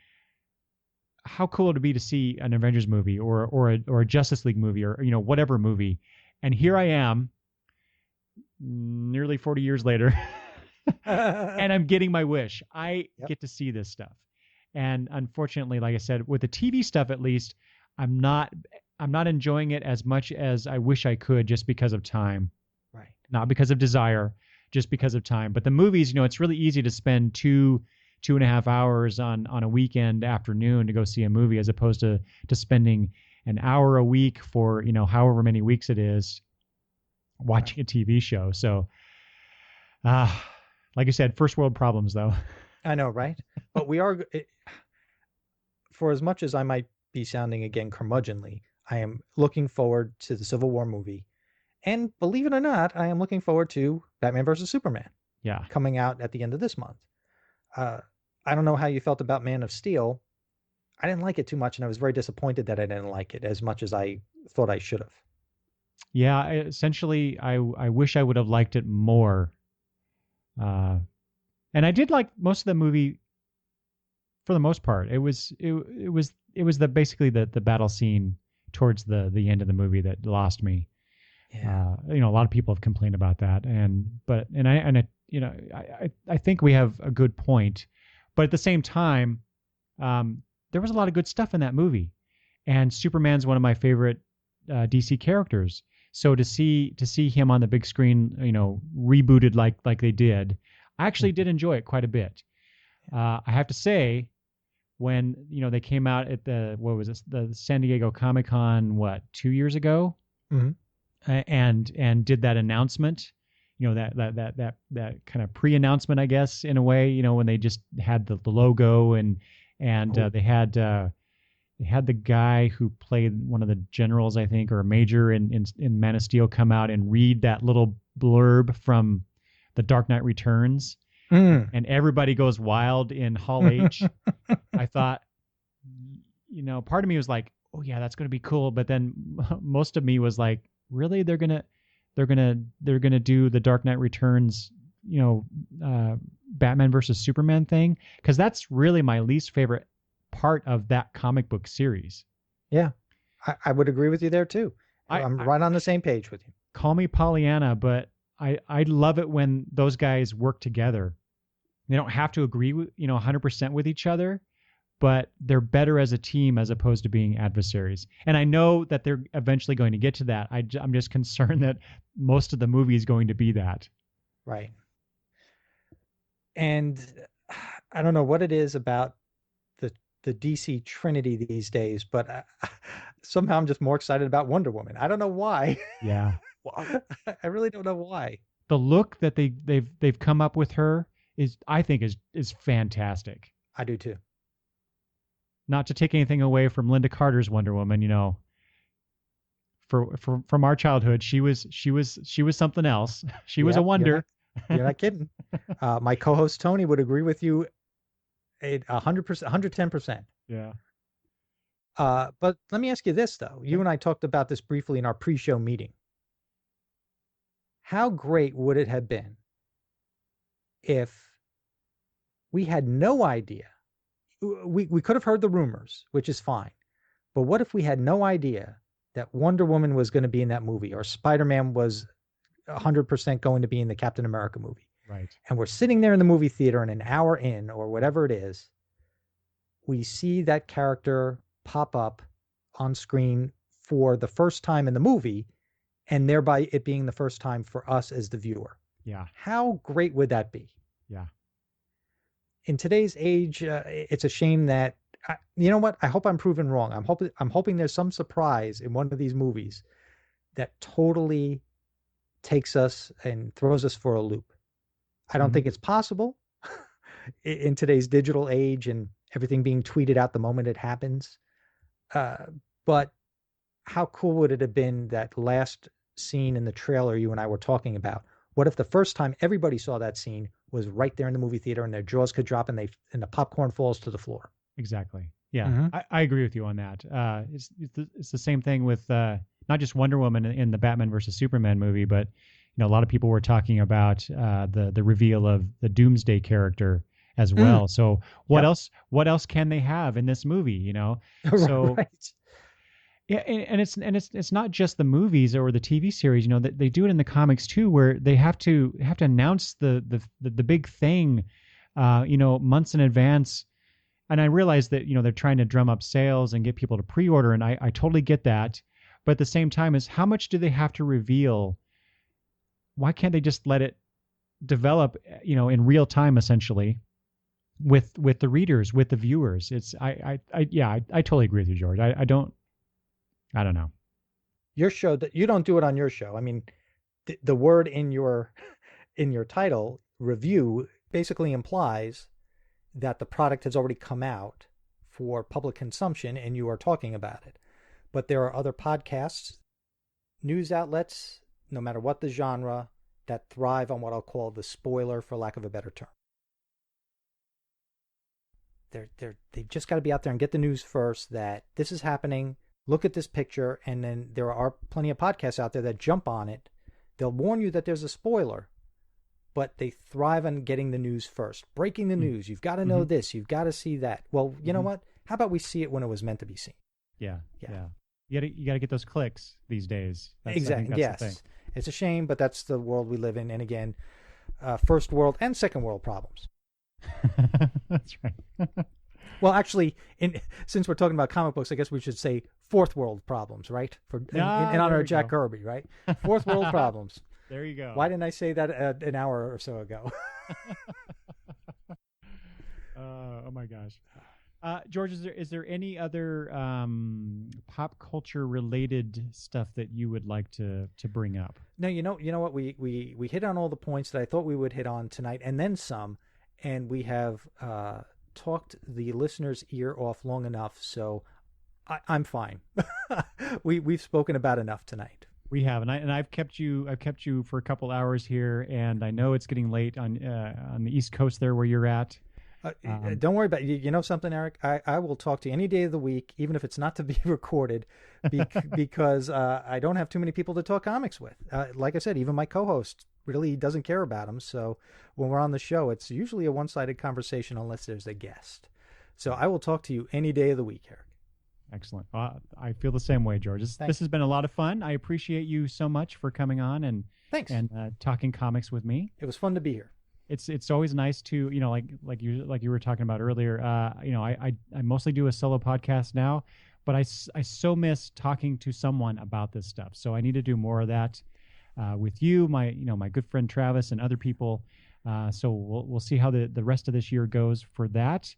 how cool it would be to see an Avengers movie or a Justice League movie or whatever movie, and here I am nearly 40 years later and I'm getting my wish. I Yep. get to see this stuff. And unfortunately, like I said, with the TV stuff at least, I'm not I'm not enjoying it as much as I wish I could, just because of time, Right. not because of desire, just because of time. But the movies, it's really easy to spend 2.5 hours on a weekend afternoon to go see a movie, as opposed to spending an hour a week for, however many weeks it is Right. watching a TV show. So, uh, like I said, first world problems though. I know, right? But we are, for as much as I might be sounding again curmudgeonly, I am looking forward to the Civil War movie. And believe it or not, I am looking forward to Batman versus Superman Yeah. coming out at the end of this month. Uh, I don't know how you felt about Man of Steel. I didn't like it too much, and I was very disappointed that I didn't like it as much as I thought I should have. Yeah. Essentially, I wish I would have liked it more. Uh, and I did like most of the movie for the most part. It was the basically the battle scene towards the end of the movie that lost me. Yeah. A lot of people have complained about that, I think we have a good point, but at the same time, there was a lot of good stuff in that movie, and Superman's one of my favorite DC characters. So to see him on the big screen, rebooted like they did, I actually did enjoy it quite a bit. I have to say, when they came out at what was this, the San Diego Comic Con, 2 years ago, Mhm. and did that announcement, that kind of pre-announcement, I guess, in a way, when they just had the logo, and Cool. they had the guy who played one of the generals, I think, or a major in Man of Steel, come out and read that little blurb from The Dark Knight Returns, Mm. and everybody goes wild in Hall H. I thought, part of me was like, oh yeah, that's going to be cool, but then most of me was like, really, they're gonna do the Dark Knight Returns, Batman versus Superman thing, because that's really my least favorite part of that comic book series. Yeah, I would agree with you there too. I'm I right on the same page with you. call me Pollyanna, but I love it when those guys work together. They don't have to agree with 100% with each other, but they're better as a team as opposed to being adversaries. And I know that they're eventually going to get to that. I'm just concerned that most of the movie is going to be that. Right. And I don't know what it is about the DC Trinity these days, but somehow I'm just more excited about Wonder Woman. I don't know why. Yeah. Well, I really don't know why. the look that they've come up with her I think is fantastic. I do too. Not to take anything away from Linda Carter's Wonder Woman, from our childhood, she was something else. She was a Yep, wonder. you're not kidding. My co-host Tony would agree with you 100%, 110%. Yeah. But let me ask you this, though. You and I talked about this briefly in our pre-show meeting. How great would it have been if we had no idea? We could have heard the rumors, which is fine. But what if we had no idea that Wonder Woman was going to be in that movie, or Spider-Man was 100% going to be in the Captain America movie? Right. And we're sitting there in the movie theater, and an hour in, or whatever it is, we see that character pop up on screen for the first time in the movie, and thereby it being the first time for us as the viewer. Yeah. How great would that be? Yeah. In today's age, it's a shame that, you know what? I hope I'm proven wrong. I'm hoping there's some surprise in one of these movies that totally takes us and throws us for a loop. I don't think it's possible in today's digital age and everything being tweeted out the moment it happens. But how cool would it have been that last scene in the trailer you and I were talking about? What if the first time everybody saw that scene was right there in the movie theater, and their jaws could drop and the popcorn falls to the floor? Exactly. Yeah, I agree with you on that. It's the same thing with not just Wonder Woman in the Batman versus Superman movie, but a lot of people were talking about the reveal of the Doomsday character as well. So what else can they have in this movie? So right. Yeah, and it's not just the movies or the TV series. They do it in the comics too, where they have to announce the big thing, months in advance. And I realize that they're trying to drum up sales and get people to pre-order, and I totally get that. But at the same time, is how much do they have to reveal? Why can't they just let it develop, in real time, essentially, with the readers, with the viewers? I totally agree with you, George. I don't know. Your show, that you don't do it on your show. I mean, the word in your title, review, basically implies that the product has already come out for public consumption and you are talking about it. But there are other podcasts, news outlets, no matter what the genre, that thrive on what I'll call the spoiler, for lack of a better term. They've just got to be out there and get the news first that this is happening. Look at this picture, and then there are plenty of podcasts out there that jump on it. They'll warn you that there's a spoiler, but they thrive on getting the news first. Breaking the news. You've got to know this. You've got to see that. Well, you know what? How about we see it when it was meant to be seen? Yeah. You got to get those clicks these days. Exactly. Yes. It's a shame, but that's the world we live in. And again, first world and second world problems. That's right. Well, actually, since we're talking about comic books, I guess we should say fourth world problems, right? In honor of Jack Kirby, right? Fourth world problems. There you go. Why didn't I say that an hour or so ago? Oh my gosh. George, is there any other pop culture related stuff that you would like to bring up? No, you know what? We hit on all the points that I thought we would hit on tonight, and then some. And we have talked the listener's ear off long enough, so I'm fine. We've spoken about enough tonight. We have, and I've kept you for a couple hours here, and I know it's getting late on the East Coast there where you're at. Don't worry about it. You know something, Eric? I will talk to you any day of the week, even if it's not to be recorded, because I don't have too many people to talk comics with. Like I said, even my co-host really doesn't care about them. So when we're on the show, it's usually a one-sided conversation unless there's a guest. So I will talk to you any day of the week, Eric. Excellent. I feel the same way, George. This has been a lot of fun. I appreciate you so much for coming on and thanks and talking comics with me. It was fun to be here. It's always nice to, like you were talking about earlier. I mostly do a solo podcast now, but I so miss talking to someone about this stuff. So I need to do more of that with you, my good friend Travis, and other people. So we'll see how the rest of this year goes for that.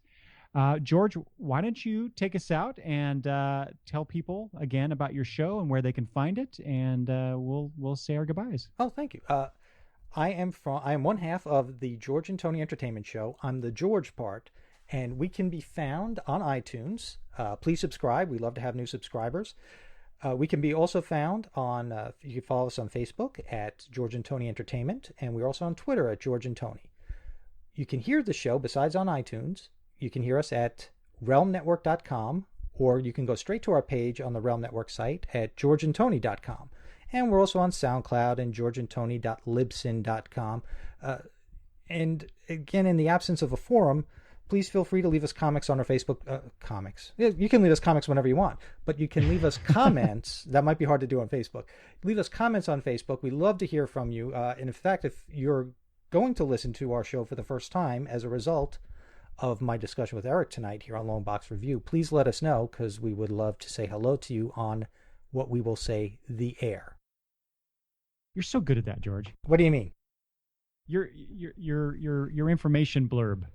George, why don't you take us out and tell people again about your show and where they can find it, and we'll say our goodbyes. Oh, thank you. I am one half of the George and Tony Entertainment Show. I'm the George part, and we can be found on iTunes. Please subscribe. We love to have new subscribers. We can be also found on, you can follow us on Facebook at George and Tony Entertainment, and we're also on Twitter at George and Tony. You can hear the show besides on iTunes. You can hear us at RELMNetwork.com or you can go straight to our page on the RELM Network site at georgeandtony.com. And we're also on SoundCloud and georgeandtony.libsyn.com. And again, in the absence of a forum, please feel free to leave us comments on our Facebook. Comics. You can leave us comments whenever you want, but you can leave us comments. That might be hard to do on Facebook. Leave us comments on Facebook. We love to hear from you. And in fact, if you're going to listen to our show for the first time as a result of my discussion with Eric tonight here on Long Box Review, please let us know, because we would love to say hello to you on what we will say the air. You're so good at that, George. What do you mean? Your information blurb.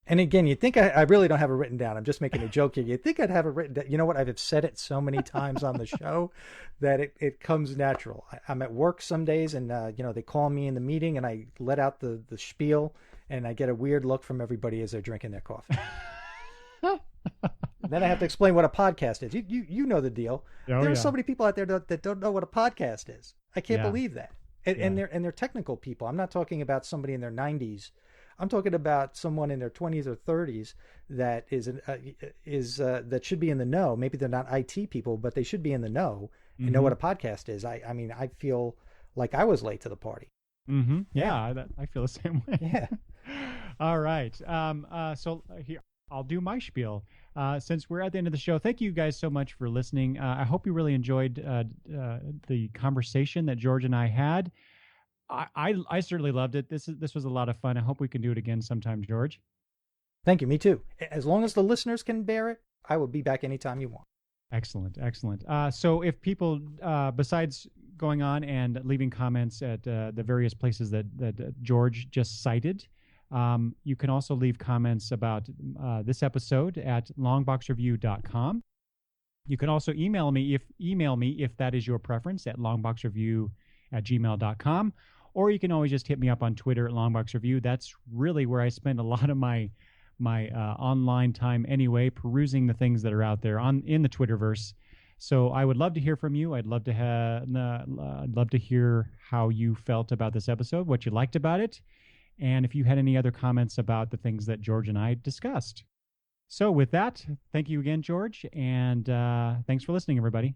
And again, you'd think I really don't have it written down. I'm just making a joke here. You'd think I'd have it written down. You know what? I've said it so many times on the show that it comes natural. I'm at work some days, and they call me in the meeting, and I let out the spiel, and I get a weird look from everybody as they're drinking their coffee. Then I have to explain what a podcast is. You know the deal. There are so many people out there that don't know what a podcast is. I can't believe that. And they're technical people. I'm not talking about somebody in their 90s. I'm talking about someone in their 20s or 30s that that should be in the know. Maybe they're not IT people, but they should be in the know and know what a podcast is. I mean, I feel like I was late to the party. Mm-hmm. Yeah, I feel the same way. Yeah. All right. So here, I'll do my spiel. Since we're at the end of the show, thank you guys so much for listening. I hope you really enjoyed the conversation that George and I had. I certainly loved it. This was a lot of fun. I hope we can do it again sometime, George. Thank you. Me too. As long as the listeners can bear it, I will be back anytime you want. Excellent. So if people, besides going on and leaving comments at the various places that George just cited, you can also leave comments about this episode at longboxreview.com. You can also email me if that is your preference at longboxreview@gmail.com. Or you can always just hit me up on Twitter at longboxreview. That's really where I spend a lot of my online time anyway, perusing the things that are out there in the Twitterverse. So I would love to hear from you. I'd love to hear how you felt about this episode, what you liked about it, and if you had any other comments about the things that George and I discussed. So with that, thank you again, George, and thanks for listening, everybody.